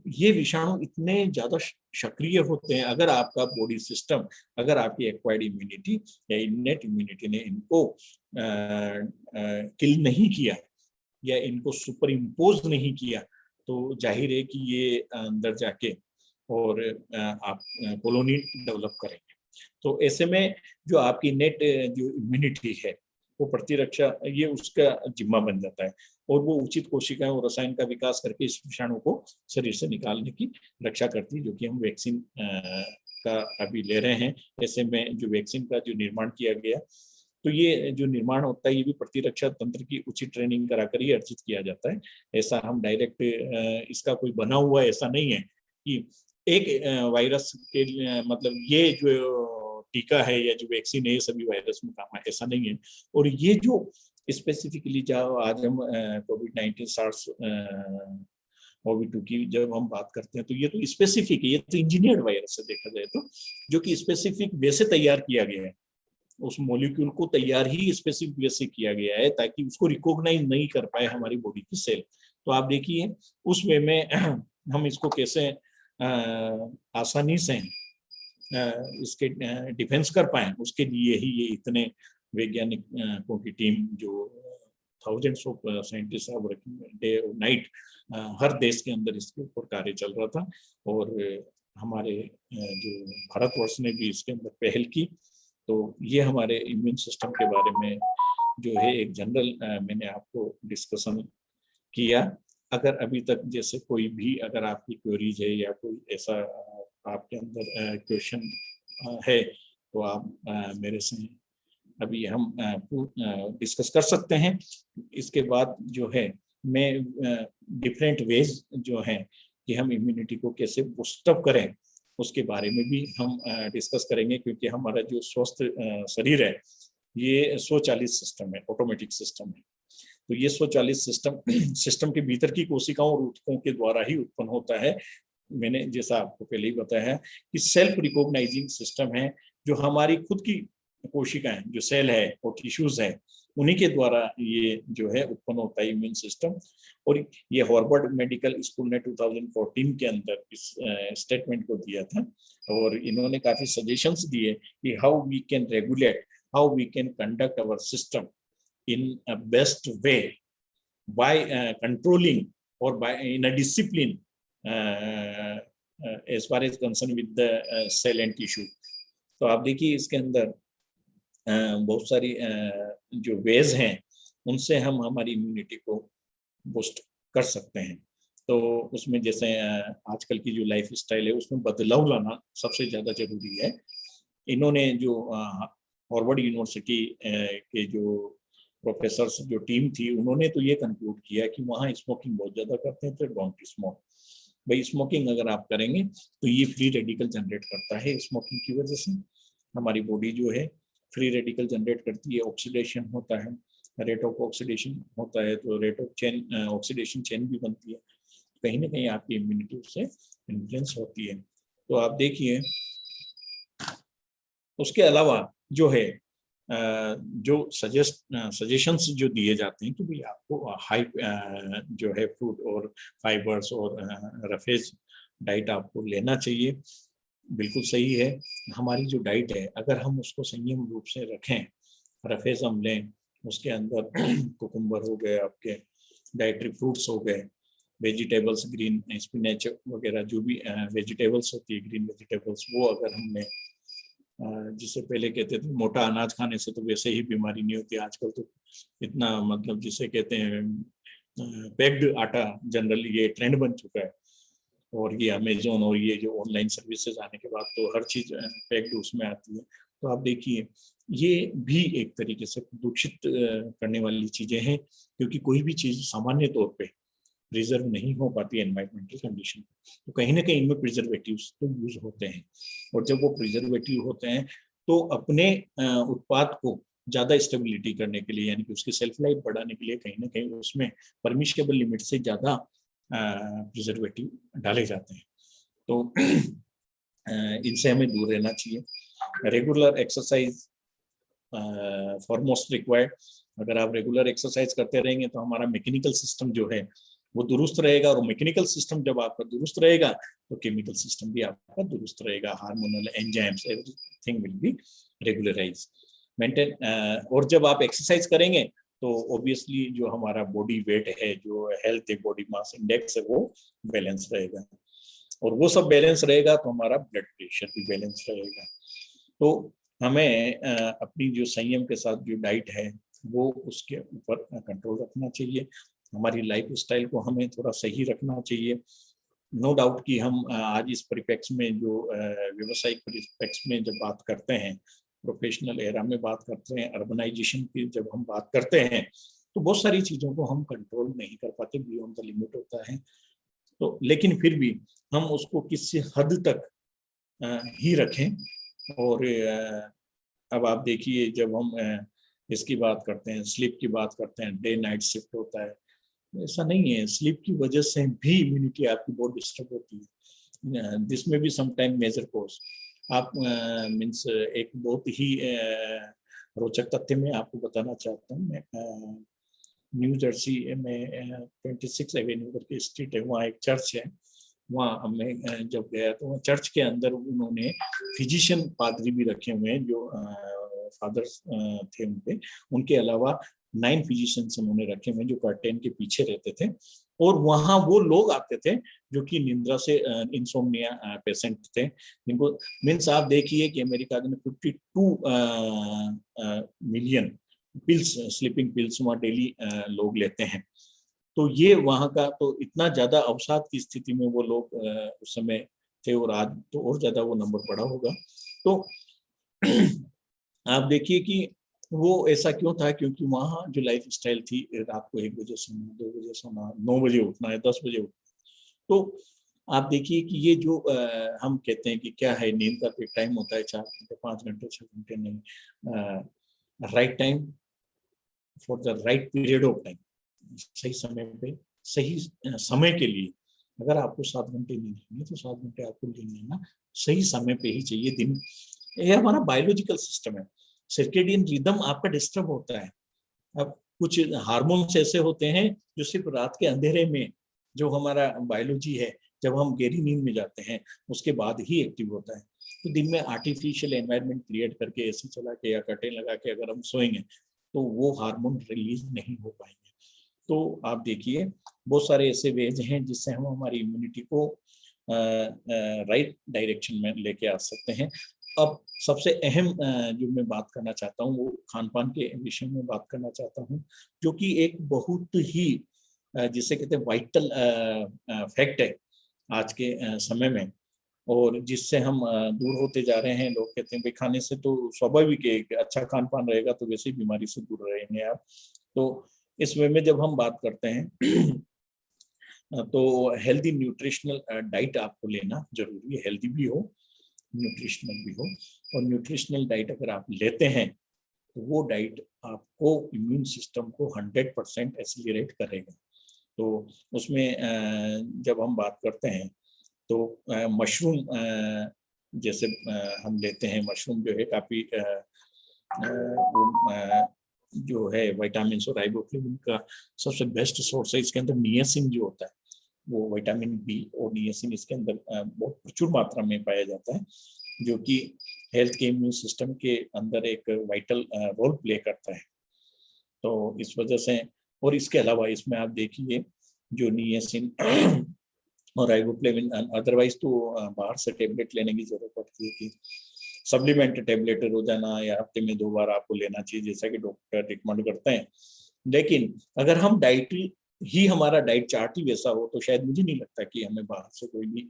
ये विषाणु इतने ज्यादा सक्रिय होते हैं, अगर आपका बॉडी सिस्टम, अगर आपकी एक्वायर्ड इम्यूनिटी या इनेट इम्यूनिटी ने इनको किल नहीं किया या इनको सुपर इम्पोज नहीं किया तो जाहिर है कि ये अंदर जाके और आप कॉलोनी डेवलप करेंगे। तो ऐसे में जो आपकी नेट जो इम्यूनिटी है वो प्रतिरक्षा, ये उसका जिम्मा बन जाता है और वो उचित कोशिकाएं और रसायन का विकास करके इस विषाणु को शरीर से निकालने की रक्षा करती है, जो कि हम वैक्सीन का अभी ले रहे हैं। ऐसे में जो वैक्सीन का जो निर्माण किया गया, तो ये जो निर्माण होता है ये भी प्रतिरक्षा तंत्र की उचित ट्रेनिंग कराकर ही अर्जित किया जाता है। ऐसा हम डायरेक्ट इसका कोई बना हुआ ऐसा नहीं है कि एक वायरस के मतलब ये जो टीका है या जो वैक्सीन है ये सभी वायरस में काम है, ऐसा नहीं है। और ये जो स्पेसिफिकली जो आज हम कोविड-19 सार्स कोविड-2 की जब हम बात करते हैं तो ये तो स्पेसिफिक है, ये तो इंजीनियर्ड वायरस है देखा जाए तो, जो कि स्पेसिफिक वैसे तैयार किया गया है, उस मॉलिक्यूल को तैयार ही स्पेसिफिक वे से किया गया है ताकि उसको रिकॉग्नाइज नहीं कर पाए हमारी बॉडी की सेल। तो आप देखिए उस वे में हम इसको कैसे आसानी से इसके डिफेंस कर पाए, उसके लिए ही ये इतने वैज्ञानिकों की टीम, जो thousands of scientist are working day और नाइट, हर देश के अंदर इसके ऊपर कार्य चल रहा था। और हमारे जो भारतवर्ष ने भी इसके अंदर पहल की। तो ये हमारे इम्यून सिस्टम के बारे में जो है एक जनरल मैंने आपको डिस्कशन किया। अगर अभी तक जैसे कोई भी अगर आपकी क्वेरीज है या कोई ऐसा आपके अंदर क्वेश्चन है तो आप मेरे से अभी हम डिस्कस कर सकते हैं। इसके बाद जो है मैं डिफरेंट वेज जो है कि हम इम्यूनिटी को कैसे बूस्टअप करें उसके बारे में भी हम डिस्कस करेंगे, क्योंकि हमारा जो स्वस्थ शरीर है ये स्वचालित सिस्टम है, ऑटोमेटिक सिस्टम है। तो ये स्वचालित सिस्टम के भीतर की कोशिकाओं और ऊतकों के द्वारा ही उत्पन्न होता है। मैंने जैसा आपको पहले ही बताया है कि सेल्फ रिकॉग्नाइजिंग सिस्टम है, जो हमारी खुद की कोशिकाएं, जो सेल है और टिश्यूज है, उन्हीं के द्वारा ये जो है उत्पन्न होता है इम्यून सिस्टम। और ये हार्वर्ड मेडिकल स्कूल ने 2014 के अंदर इस स्टेटमेंट को दिया था और इन्होंने काफी सजेशंस दिए कि how we can regulate, how we can conduct our system in a best way by controlling or by in a discipline as far as concerned with the cell and tissue। तो आप देखिए इसके अंदर बहुत सारी जो वेज हैं उनसे हम हमारी इम्यूनिटी को बूस्ट कर सकते हैं। तो उसमें जैसे आजकल की जो लाइफ स्टाइल है उसमें बदलाव लाना सबसे ज़्यादा जरूरी है। इन्होंने जो हार्वर्ड यूनिवर्सिटी के जो प्रोफेसर्स जो टीम थी उन्होंने तो ये कंक्लूड किया कि वहाँ स्मोकिंग बहुत ज़्यादा करते हैं, तो डोंट स्मोक। भाई स्मोकिंग अगर आप करेंगे तो ये फ्री रेडिकल जनरेट करता है। स्मोकिंग की वजह से हमारी बॉडी जो है फ्री रेडिकल जनरेट करती है, ऑक्सीडेशन होता है, रेट ऑफ ऑक्सीडेशन होता है, तो rate of chain oxidation chain भी बनती है, कहीं ना कहीं आपकी इम्यूनिटी उससे इन्फ्लुएंस होती है। तो आप देखिए उसके अलावा जो है जो सजेशंस जो दिए जाते हैं कि भाई आपको हाई जो है फ्रूट और फाइबर्स और रफेज डाइट आपको लेना चाहिए, बिल्कुल सही है। हमारी जो डाइट है अगर हम उसको संयम रूप से रखें, रफेज हम लें, उसके अंदर कुकुम्बर हो गए, आपके डाइटरी फ्रूट्स हो गए, वेजिटेबल्स, ग्रीन स्पिनच वगैरह जो भी वेजिटेबल्स होती है, ग्रीन वेजिटेबल्स, वो अगर हमने जिससे पहले कहते थे मोटा अनाज खाने से तो वैसे ही बीमारी नहीं होती, आजकल तो इतना मतलब जिसे कहते हैं पैक्ड आटा जनरली ये ट्रेंड बन चुका है। और ये अमेजोन और ये जो ऑनलाइन सर्विसेज आने के बाद तो हर चीज पैक्ड उसमें आती है। तो आप देखिए ये भी एक तरीके से प्रदूषित करने वाली चीजें हैं, क्योंकि कोई भी चीज सामान्य तौर पे प्रिजर्व नहीं हो पाती एनवायरमेंटल कंडीशन, तो कहीं ना कहीं इनमें प्रिजर्वेटिव्स तो यूज होते हैं। और जब वो प्रिजर्वेटिव होते हैं तो अपने उत्पाद को ज्यादा स्टेबिलिटी करने के लिए, यानी कि उसकी सेल्फ लाइफ बढ़ाने के लिए कहीं ना कहीं उसमें परमिशेबल लिमिट से ज्यादा प्रिजर्वेटिव डाले जाते हैं। तो इनसे हमें दूर रहना चाहिए। Regular exercise foremost required. अगर आप रेगुलर एक्सरसाइज करते रहेंगे तो हमारा मैकेनिकल सिस्टम जो है वो दुरुस्त रहेगा, और मैकेनिकल सिस्टम जब आपका दुरुस्त रहेगा तो केमिकल सिस्टम भी आपका दुरुस्त रहेगा, hormonal enzymes everything will be regularise maintain. और जब आप एक्सरसाइज करेंगे तो ऑब्वियसली जो हमारा बॉडी वेट है, जो हेल्थ है, बॉडी मास इंडेक्स है, वो बैलेंस रहेगा, और वो सब बैलेंस रहेगा तो हमारा ब्लड प्रेशर भी बैलेंस रहेगा। तो हमें अपनी जो संयम के साथ जो डाइट है वो उसके ऊपर कंट्रोल रखना चाहिए। हमारी लाइफ स्टाइल को हमें थोड़ा सही रखना चाहिए। नो डाउट कि हम आज इस परिप्रेक्ष्य में जो व्यवसायिक परिप्रेक्ष्य में जब बात करते हैं, प्रोफेशनल एरा में बात करते हैं, अर्बनाइजेशन की जब हम बात करते हैं, तो बहुत सारी चीज़ों को हम कंट्रोल नहीं कर पाते, बियॉन्ड द लिमिट होता है। तो लेकिन फिर भी हम उसको किसी हद तक ही रखें। और अब आप देखिए जब हम इसकी बात करते हैं, स्लीप की बात करते हैं, डे नाइट शिफ्ट होता है, ऐसा नहीं है। स्लीप की वजह से भी इम्यूनिटी आपकी बहुत डिस्टर्ब होती है। दिस में भी समटाइम मेजर कॉज। आप मीन्स एक बहुत ही रोचक तथ्य मैं आपको बताना चाहता हूँ। मैं न्यू जर्सी में 26 एवेन्यू करके स्ट्रीट है, वहाँ एक चर्च है। वहाँ मैं जब गया तो चर्च के अंदर उन्होंने फिजिशियन पादरी भी रखे हुए हैं, जो फादर्स थे उनके, उनके अलावा 9 फिजिशियंस उन्होंने रखे हुए जो कर्टेन के पीछे रहते थे। और वहाँ वो लोग आते थे जो कि निंद्रा से इंसोम्निया पेशेंट थे, जिनको मीन्स आप देखिए कि अमेरिका में 52 मिलियन पिल्स, स्लीपिंग पिल्स वहाँ डेली लोग लेते हैं। तो ये वहाँ का तो इतना ज्यादा अवसाद की स्थिति में वो लोग उस समय थे, और आज तो और ज्यादा वो नंबर बढ़ा होगा। तो आप देखिए कि वो ऐसा क्यों था, क्योंकि वहाँ जो लाइफ स्टाइल थी, रात को 1 बजे सोना, 2 बजे सोना, 9 बजे उठना है, 10 बजे उठना। तो आप देखिए कि ये जो हम कहते हैं कि क्या है, नींद का कोई टाइम होता है, 4 घंटे, 5 घंटे, 6 घंटे नहीं, right time for the right period of time, सही समय पे सही समय के लिए। अगर आपको 7 घंटे नींद लेनी तो 7 घंटे आपको नींद लेना सही समय पे ही चाहिए। दिन, ये हमारा बायोलॉजिकल सिस्टम है। सर्केडियन रिदम आपका डिस्टर्ब होता है। अब कुछ हार्मोन्स ऐसे होते हैं जो सिर्फ रात के अंधेरे में, जो हमारा बायोलॉजी है, जब हम गहरी नींद में जाते हैं उसके बाद ही एक्टिव होता है। तो दिन में आर्टिफिशियल एनवायरनमेंट क्रिएट करके एसी चला के या कर्टेन लगा के अगर हम सोएंगे तो वो हार्मोन रिलीज नहीं हो पाएंगे। तो आप देखिए बहुत सारे ऐसे वेज हैं जिससे हम हमारी इम्यूनिटी को राइट डायरेक्शन में लेके आ सकते हैं। अब सबसे अहम जो मैं बात करना चाहता हूँ वो खान पान के विषय में बात करना चाहता हूँ, जो कि एक बहुत ही जिसे कहते हैं वाइटल फैक्ट है आज के समय में, और जिससे हम दूर होते जा रहे हैं। लोग कहते हैं भाई खाने से तो स्वाभाविक है कि अच्छा खान पान रहेगा तो वैसे ही बीमारी से दूर रहेंगे आप। तो इस वे में जब हम बात करते हैं तो हेल्दी न्यूट्रिशनल डाइट आपको लेना जरूरी है, हेल्दी भी हो न्यूट्रिशनल भी हो। और न्यूट्रिशनल डाइट अगर आप लेते हैं तो वो डाइट आपको इम्यून सिस्टम को 100% एक्सीलरेट करेगा। तो उसमें जब हम बात करते हैं तो मशरूम जैसे हम लेते हैं, मशरूम जो है काफ़ी जो है विटामिन और राइबोफ्लेविन का सबसे बेस्ट सोर्स है। इसके अंदर नियासिन जो होता है वो विटामिन बी और नियासिन इसके अंदर बहुत प्रचुर मात्रा में पाया जाता है, जो कि हेल्थ के इम्यून सिस्टम के अंदर एक वाइटल रोल प्ले करता है। तो इस वजह से, और इसके अलावा इसमें आप देखिए जो नियासिन और राइबोफ्लेविन, अदरवाइज तो बाहर से टेबलेट लेने की जरूरत पड़ती है कि सप्लीमेंट टेबलेट रोजाना या हफ्ते में 2 बार आपको लेना चाहिए जैसा कि डॉक्टर रिकमेंड करते हैं। लेकिन अगर हम डाइट ही, हमारा डाइट चार्ट ही वैसा हो तो शायद मुझे नहीं लगता कि हमें बाहर से कोई भी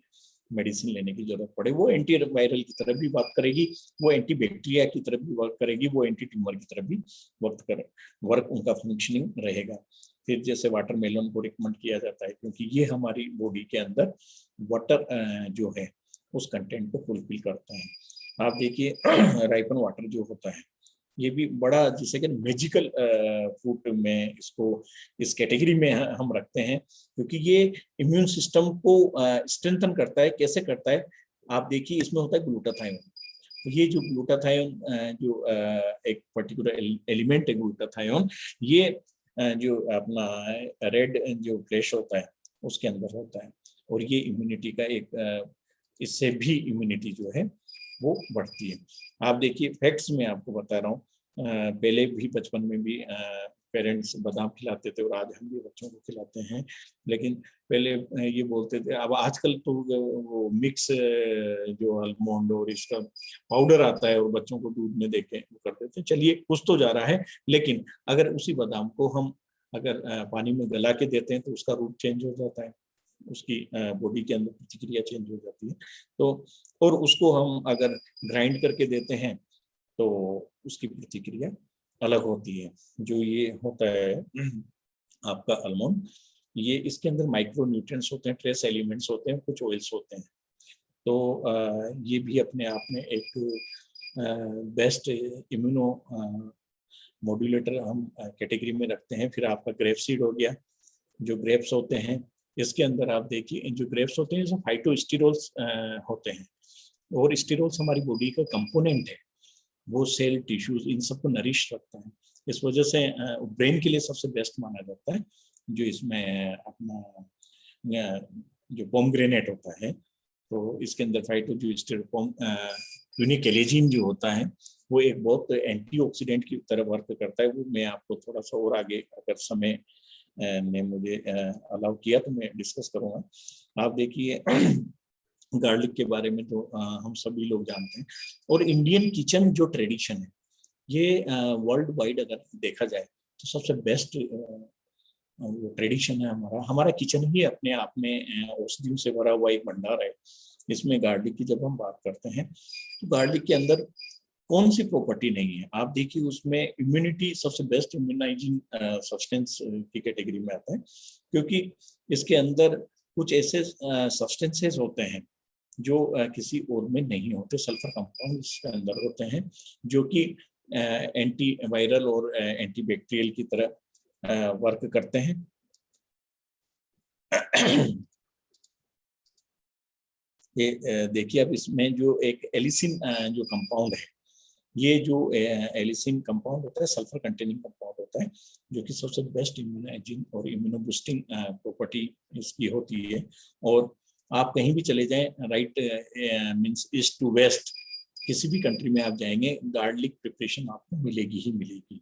मेडिसिन लेने की जरूरत पड़े। वो एंटी वायरल की तरफ भी वर्क करेगी, वो एंटी बैक्टीरिया की तरफ भी वर्क करेगी, वो एंटी ट्यूमर की तरफ भी वर्क उनका फंक्शनिंग रहेगा। फिर जैसे वाटरमेलन को रिकमेंड किया जाता है क्योंकि ये हमारी बॉडी के अंदर वाटर जो है उस कंटेंट को फुलफिल करता है। आप देखिए राइपन वाटर जो होता है ये भी बड़ा, जिसे कि मैजिकल फ्रूट में इसको इस कैटेगरी में हम रखते हैं क्योंकि ये इम्यून सिस्टम को स्ट्रेंथन करता है। कैसे करता है आप देखिए, इसमें होता है ग्लूटाथायोन। ये जो ग्लूटाथायोन जो एक पर्टिकुलर एलिमेंट है ग्लूटाथायोन, ये जो अपना रेड जो फ्लैश होता है उसके अंदर होता है, और ये इम्यूनिटी का एक इससे भी इम्यूनिटी जो है वो बढ़ती है। आप देखिए फैक्ट्स में आपको बता रहा हूँ, पहले भी बचपन में भी पेरेंट्स बादाम खिलाते थे और आज हम भी बच्चों को खिलाते हैं, लेकिन पहले ये बोलते थे। अब आजकल तो वो मिक्स जो आलमंड और इसका पाउडर आता है और बच्चों को दूध में देके वो कर देते हैं। चलिए कुछ तो जा रहा है, लेकिन अगर उसी बादाम को हम अगर पानी में गला के देते हैं तो उसका रूप चेंज हो जाता है, उसकी बॉडी के अंदर प्रतिक्रिया चेंज हो जाती है। तो और उसको हम अगर ग्राइंड करके देते हैं तो उसकी प्रतिक्रिया अलग होती है। जो ये होता है आपका आलमंड, ये इसके अंदर माइक्रो न्यूट्रिएंट्स होते हैं, ट्रेस एलिमेंट्स होते हैं, कुछ ऑयल्स होते हैं। तो ये भी अपने आप में एक बेस्ट इम्यूनो मॉड्यूलेटर हम कैटेगरी में रखते हैं। फिर आपका ग्रेप सीड हो गया, जो ग्रेप्स होते हैं इसके अंदर आप देखिए जो ग्रेप्स होते हैं फाइटोस्टेरोल्स होते हैं, और स्टेरोल्स हमारी बॉडी का कंपोनेंट है, वो सेल टिश्यूज इन सबको नरिश रखता है। इस वजह से ब्रेन के लिए सबसे बेस्ट माना जाता है। जो इसमें अपना जो पोमग्रेनेट होता है तो इसके अंदर फाइटो जो यूनिकेलेजिन जो होता है वो एक बहुत एंटीऑक्सीडेंट की तरह वर्क करता है। वो मैं आपको थोड़ा सा और आगे अगर समय ने मुझे अलाउ किया तो मैं डिस्कस करूँगा। आप देखिए गार्लिक के बारे में तो हम सभी लोग जानते हैं, और इंडियन किचन जो ट्रेडिशन है ये वर्ल्ड वाइड अगर देखा जाए तो सबसे बेस्ट वो ट्रेडिशन है हमारा किचन ही अपने आप में औषधियों से भरा हुआ एक भंडार है। इसमें गार्लिक की जब हम बात करते हैं तो गार्लिक के अंदर कौन सी प्रॉपर्टी नहीं है। आप देखिए उसमें इम्यूनिटी सबसे बेस्ट इम्यूनाइजिंग सब्सटेंस की कैटेगरी में आता है, क्योंकि इसके अंदर कुछ ऐसे सब्सटेंसेस होते हैं जो किसी और में नहीं होते। सल्फर कंपाउंड इसके अंदर होते हैं जो कि एंटी वायरल और एंटी बैक्टीरियल की तरह वर्क करते हैं। ये देखिए अब इसमें जो एक एलिसिन जो कंपाउंड है, ये जो एलिसिन कंपाउंड होता है सल्फर कंटेनिंग कंपाउंड होता है, जो कि सबसे बेस्ट इम्यूनाइजिंग और इम्यूनो बूस्टिंग प्रॉपर्टी इसकी होती है। और आप कहीं भी चले जाएं, right means east to west, किसी भी कंट्री में आप जाएंगे गार्लिक प्रिपरेशन आपको मिलेगी ही मिलेगी।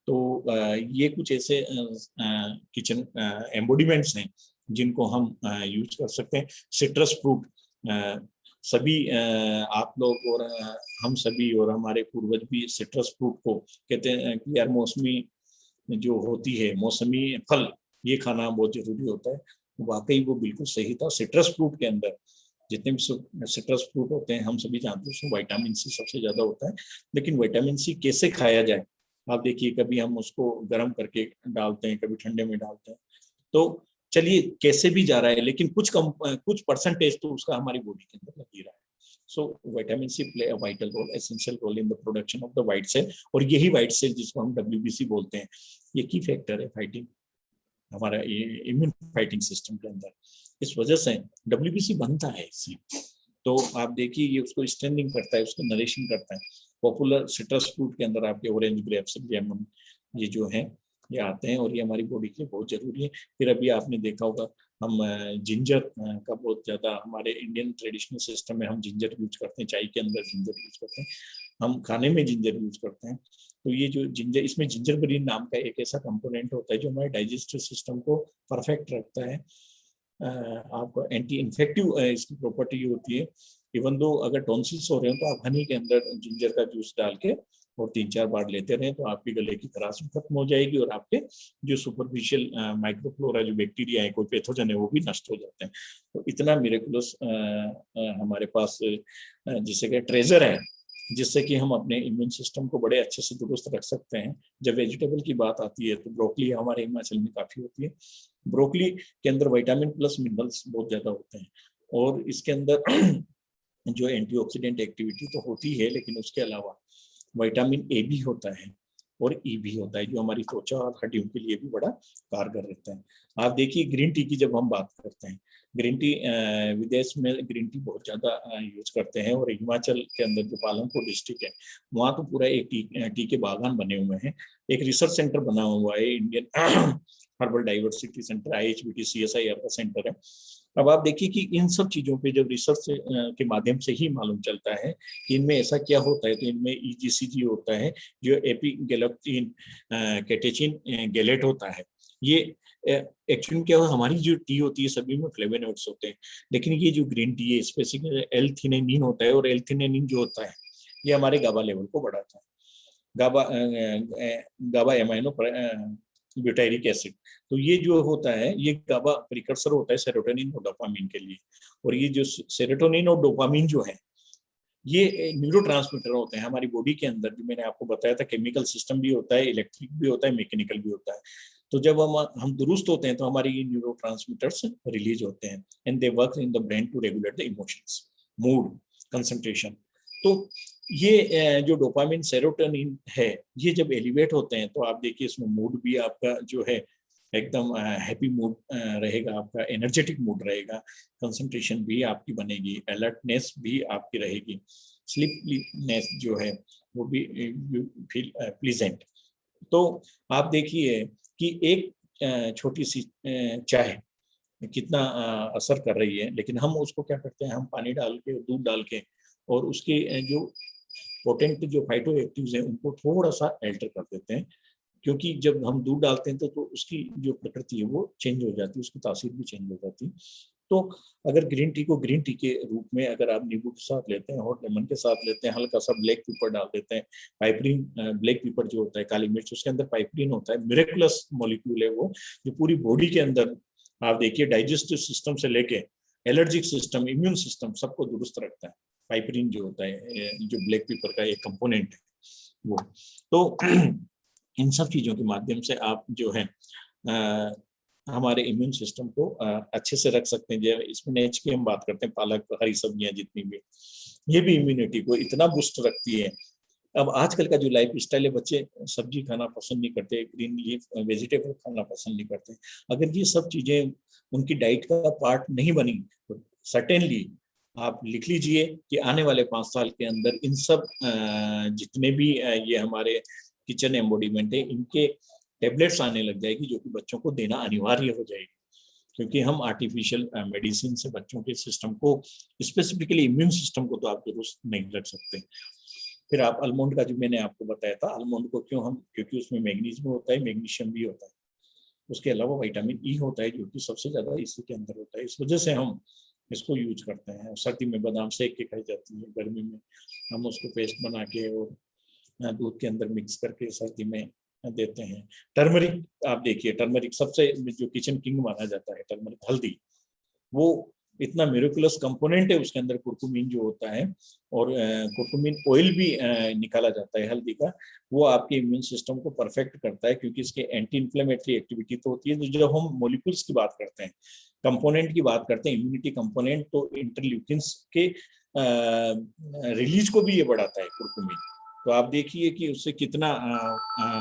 तो ये कुछ ऐसे किचन एम्बोडिमेंट्स हैं जिनको हम यूज कर सकते हैं। सिट्रस फ्रूट, सभी आप लोग और हम सभी और हमारे पूर्वज भी सिट्रस फ्रूट को कहते हैं कि यार मौसमी जो होती है, मौसमी फल, ये खाना बहुत जरूरी होता है। वाकई वो बिल्कुल सही था। सिट्रस फ्रूट के अंदर जितने भी सिट्रस फ्रूट होते हैं हम सभी जानते हैं उसमें विटामिन सी सबसे ज्यादा होता है। लेकिन विटामिन सी कैसे खाया जाए, आप देखिए कभी हम उसको गर्म करके डालते हैं, कभी ठंडे में डालते हैं, तो चलिए कैसे भी जा रहा है, लेकिन कुछ परसेंटेज तो उसका हमारी बॉडी के अंदर लग ही रहा है। So vitamin C play a vital role, essential role in the production of the white cell. और यही व्हाइट सेल जिसको हम WBC बोलते हैं, ये की फैक्टर है फाइटिंग हमारा इम्यून फाइटिंग सिस्टम के अंदर। इस वजह से WBC बनता है इससे। तो आप देखिए ये उसको स्ट्रेंथनिंग करता है, उसको नरिशिंग करता है। पॉपुलर सिट्रस फ्रूट के अंदर आपके ऑरेंज, ग्रेप्स, लेमन, ये जो है ये आते हैं और ये हमारी बॉडी के लिए बहुत जरूरी है। फिर अभी आपने देखा होगा हम जिंजर का बहुत ज्यादा हमारे इंडियन ट्रेडिशनल सिस्टम में हम जिंजर यूज करते हैं, चाय के अंदर जिंजर यूज करते हैं, हम खाने में जिंजर यूज करते हैं। तो ये जो जिंजर, इसमें जिंजर ग्रीन नाम का एक ऐसा कंपोनेंट होता है जो हमारे डाइजेस्टिव सिस्टम को परफेक्ट रखता है। आपको एंटी इन्फेक्टिव इसकी प्रॉपर्टी होती है। इवन दो अगर टॉन्सिल्स हो रहे हैं तो आप हनी के अंदर जिंजर का जूस डाल के और 3-4 बार लेते रहें तो आपके गले की खराश भी खत्म हो जाएगी और आपके जो सुपरफिशियल माइक्रोफ्लोरा जो बैक्टीरिया है, कोई पैथोजन है, वो भी नष्ट हो जाते हैं। तो इतना मिरेकुलस हमारे पास जिसे कि ट्रेजर है, जिससे कि हम अपने इम्यून सिस्टम को बड़े अच्छे से दुरुस्त रख सकते हैं। जब वेजिटेबल की बात आती है तो ब्रोकली हमारे हिमाचल में काफी होती है। ब्रोकली के अंदर विटामिन प्लस मिनरल्स बहुत ज्यादा होते हैं और इसके अंदर जो एंटीऑक्सीडेंट एक्टिविटी तो होती है, लेकिन उसके अलावा विटामिन ए भी होता है और ई भी होता है जो हमारी त्वचा और हड्डियों के लिए भी बड़ा कारगर रहता है। आप देखिए ग्रीन टी की जब हम बात करते हैं, ग्रीन टी विदेश में ग्रीन टी बहुत ज्यादा यूज करते हैं और हिमाचल के अंदर जो पालमपुर डिस्ट्रिक्ट है वहाँ तो पूरा एक टी के बागान बने हुए हैं। एक रिसर्च सेंटर बना हुआ है, Indian herbal diversity centre, IHBT CSIR का सेंटर है। अब आप देखिए कि इन सब चीजों पे जब रिसर्च के माध्यम से ही मालूम चलता है कि इनमें ऐसा क्या होता है, तो इनमें EGCG होता है जो एपिगैलेक्टिन कैटेचिन गैलेट होता है। ये एक्चुअली क्या है, हमारी जो टी होती है सभी में फ्लेवोनोइड्स होते हैं, लेकिन ये जो ग्रीन टी है स्पेसिफिक L-theanine होता है और L-theanine जो होता है ये हमारे गाबा लेवल को बढ़ाता है। गाबा एमाइनो ब्यूटाइरिक एसिड, तो ये जो होता है ये गाबा प्रिकर्सर होता है सेरोटोनिन और डोपामिन के लिए। और ये जो सेरोटोनिन और डोपामिन जो है ये न्यूरोट्रांसमीटर होते हैं हमारी बॉडी के अंदर। जो मैंने आपको बताया था केमिकल सिस्टम भी होता है, इलेक्ट्रिक भी होता है, मैकेनिकल भी होता है। तो जब हम दुरुस्त होते हैं तो हमारी ये न्यूरोट्रांसमीटर्स रिलीज होते हैं and they work in the brain to regulate the emotions, mood, concentration. तो ये जो डोपामिन सेरोटोनिन है ये जब एलिवेट होते हैं तो आप देखिए इसमें मूड भी आपका जो है एकदम हैप्पी मूड रहेगा, आपका एनर्जेटिक मूड रहेगा, कंसंट्रेशन भी आपकी बनेगी, अलर्टनेस भी आपकी रहेगी, स्लीपनेस जो है वो भी यू फील प्लीजेंट। तो आप देखिए कि एक छोटी सी चाय कितना असर कर रही है, लेकिन हम उसको क्या करते हैं, हम पानी डाल के दूध डाल के और उसके जो पोटेंट जो फाइटो एक्टिव्स हैं उनको थोड़ा सा अल्टर कर देते हैं, क्योंकि जब हम दूध डालते हैं तो उसकी जो प्रकृति है वो चेंज हो जाती है, उसकी तासीर भी चेंज हो जाती है। तो अगर ग्रीन टी को ग्रीन टी के रूप में अगर आप नींबू के साथ लेते हैं, हॉट लेमन के साथ लेते हैं, हल्का सा ब्लैक पेपर डाल देते हैं, पाइपरीन, ब्लैक पेपर जो होता है काली मिर्च, उसके अंदर पाइपरीन होता है, मिरेकुलस मॉलिक्यूल है वो, जो पूरी बॉडी के अंदर आप देखिए डाइजेस्टिव सिस्टम से लेके एलर्जिक सिस्टम, इम्यून सिस्टम सबको दुरुस्त रखता है। पाइपरीन जो होता है जो ब्लैक पेपर का एक कंपोनेंट है वो। तो इन सब चीजों के माध्यम से आप जो है हमारे इम्यून सिस्टम को अच्छे से रख सकते हैं। जैसे स्पिनच की हम बात करते हैं, पालक, हरी सब्जियां जितनी भी, ये भी इम्यूनिटी को इतना बूस्ट रखती है। अब आजकल का जो लाइफ स्टाइल है, बच्चे सब्जी खाना पसंद नहीं करते, ग्रीन लीफ वेजिटेबल खाना पसंद नहीं करते। अगर ये सब चीजें उनकी डाइट का पार्ट नहीं बनी तो सर्टेनली आप लिख लीजिए कि आने वाले 5 साल के अंदर इन सब जितने भी ये हमारे किचन एम्बोडीमेंट है इनके टेबलेट्स आने लग जाएगी, जो कि बच्चों को देना अनिवार्य हो जाएगी, क्योंकि हम आर्टिफिशियल मेडिसिन से बच्चों के सिस्टम को, स्पेसिफिकली इम्यून सिस्टम को तो आप दुरुस्त नहीं रख सकते। फिर आप आलमंड का जो मैंने आपको बताया था, आलमंड को क्यों हम, क्योंकि उसमें मैग्नीशियम होता है, मैग्नीशियम भी होता है, उसके अलावा विटामिन ई होता है जो कि सबसे ज्यादा इसी के अंदर होता है। इस वजह से हम इसको यूज करते हैं। सर्दी में बादाम सेक के खाई जाती है, गर्मी में हम उसको पेस्ट बना के और दूध के अंदर मिक्स करके सर्दी में देते हैं। टर्मरिक आप देखिए, टर्मरिक सबसे जो किचन किंग माना जाता है, टर्मरिक हल्दी, वो इतना मिरेकुलस कंपोनेंट है उसके अंदर, कुरकुमिन जो होता है, और कुरकुमिन ऑयल भी निकाला जाता है हल्दी का, वो आपके इम्यून सिस्टम को परफेक्ट करता है, क्योंकि इसके एंटी इन्फ्लेमेटरी एक्टिविटी तो होती है। तो जब हम मॉलिक्यूल्स की बात करते हैं, कंपोनेंट की बात करते हैं, इम्यूनिटी कंपोनेंट, तो इंटरल्यूकिन्स के रिलीज को भी ये बढ़ाता है कुरकुमिन। तो आप देखिए कि उससे कितना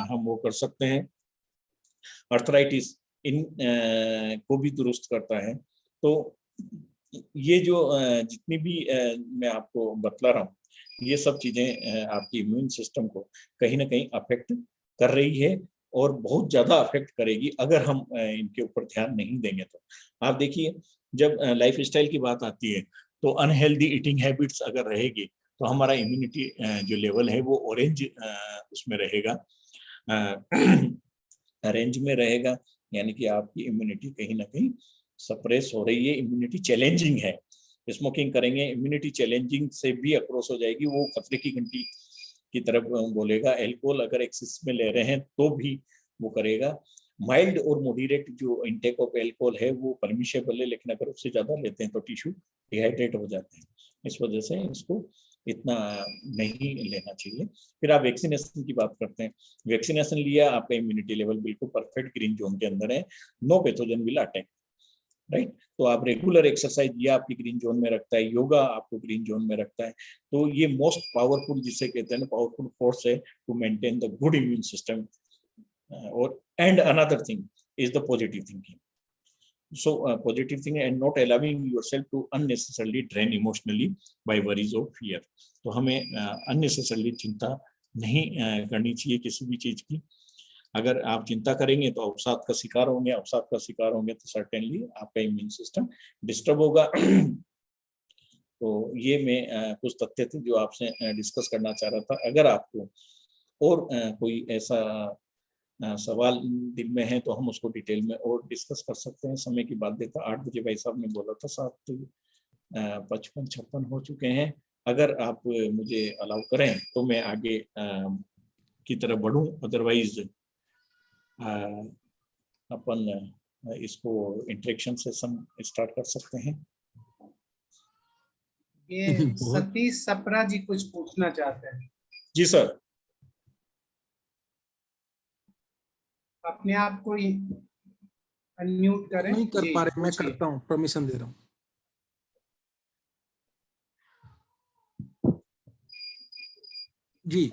हम वो कर सकते हैं। अर्थराइटिस इन को भी दुरुस्त करता है। तो ये जो जितनी भी मैं आपको बतला रहा हूँ, ये सब चीजें आपकी इम्यून सिस्टम को कहीं ना कहीं अफेक्ट कर रही है, और बहुत ज्यादा अफेक्ट करेगी अगर हम इनके ऊपर ध्यान नहीं देंगे। तो आप देखिए, जब लाइफ स्टाइल की बात आती है, तो अनहेल्दी ईटिंग हैबिट्स अगर रहेगी, तो हमारा इम्यूनिटी जो लेवल है वो ऑरेंज उसमें रहेगा, रेंज में रहेगा, यानी कि आपकी इम्यूनिटी कहीं ना कहीं सप्रेस हो रही है, इम्यूनिटी चैलेंजिंग है। स्मोकिंग करेंगे, इम्यूनिटी चैलेंजिंग से भी अक्रॉस हो जाएगी, वो खतरे की घंटी की तरफ बोलेगा। एल्कोहल अगर एक्सेस में ले रहे हैं तो भी वो करेगा। माइल्ड और मॉडरेट जो इंटेक ऑफ एल्कोहल है वो परमिशेबल है, लेकिन अगर उससे ज्यादा लेते हैं तो टिश्यू डिहाइड्रेट हो जाते हैं। इस वजह से इसको इतना नहीं लेना चाहिए। फिर आप वैक्सीनेशन की बात करते हैं, वैक्सीनेशन लिया, आपका इम्यूनिटी लेवल बिल्कुल परफेक्ट ग्रीन जोन के अंदर है, no pathogen will attack, right. तो आप रेगुलर एक्सरसाइज, ये आपकी ग्रीन जोन में रखता है, योगा आपको ग्रीन जोन में रखता है। तो ये मोस्ट पावरफुल, जिसे कहते हैं ना, पावरफुल फोर्स है to maintain the good immune system. और and another thing is the positive thinking. So positive thing and not allowing yourself to unnecessarily drain emotionally by worries or fear. तो हमें unnecessarily चिंता नहीं करनी चाहिए किसी भी चीज की। अगर आप चिंता करेंगे तो अवसाद का शिकार होंगे, अवसाद का शिकार होंगे तो सर्टेनली आपका इम्यून सिस्टम डिस्टर्ब होगा। तो ये मैं कुछ तथ्य थे जो आपसे डिस्कस करना चाह रहा था। अगर आपको और कोई ऐसा सवाल दिल में है तो हम उसको डिटेल में और डिस्कस कर सकते हैं। समय की बात देता, 8 बजे भाई साहब ने बोला था, 7:55-56 हो चुके हैं। अगर आप मुझे अलाउ करें तो मैं आगे की तरफ बढ़ूं, अदरवाइज अपन इसको इंटरेक्शन सेशन स्टार्ट कर सकते हैं। ये सतीश सप्रा जी कुछ पूछना चाहते हैं। जी सर। अपने आप को अनम्यूट करें। नहीं कर जी, पा रहे, मैं पूछिए। करता हूँ, परमिशन दे रहा हूँ। जी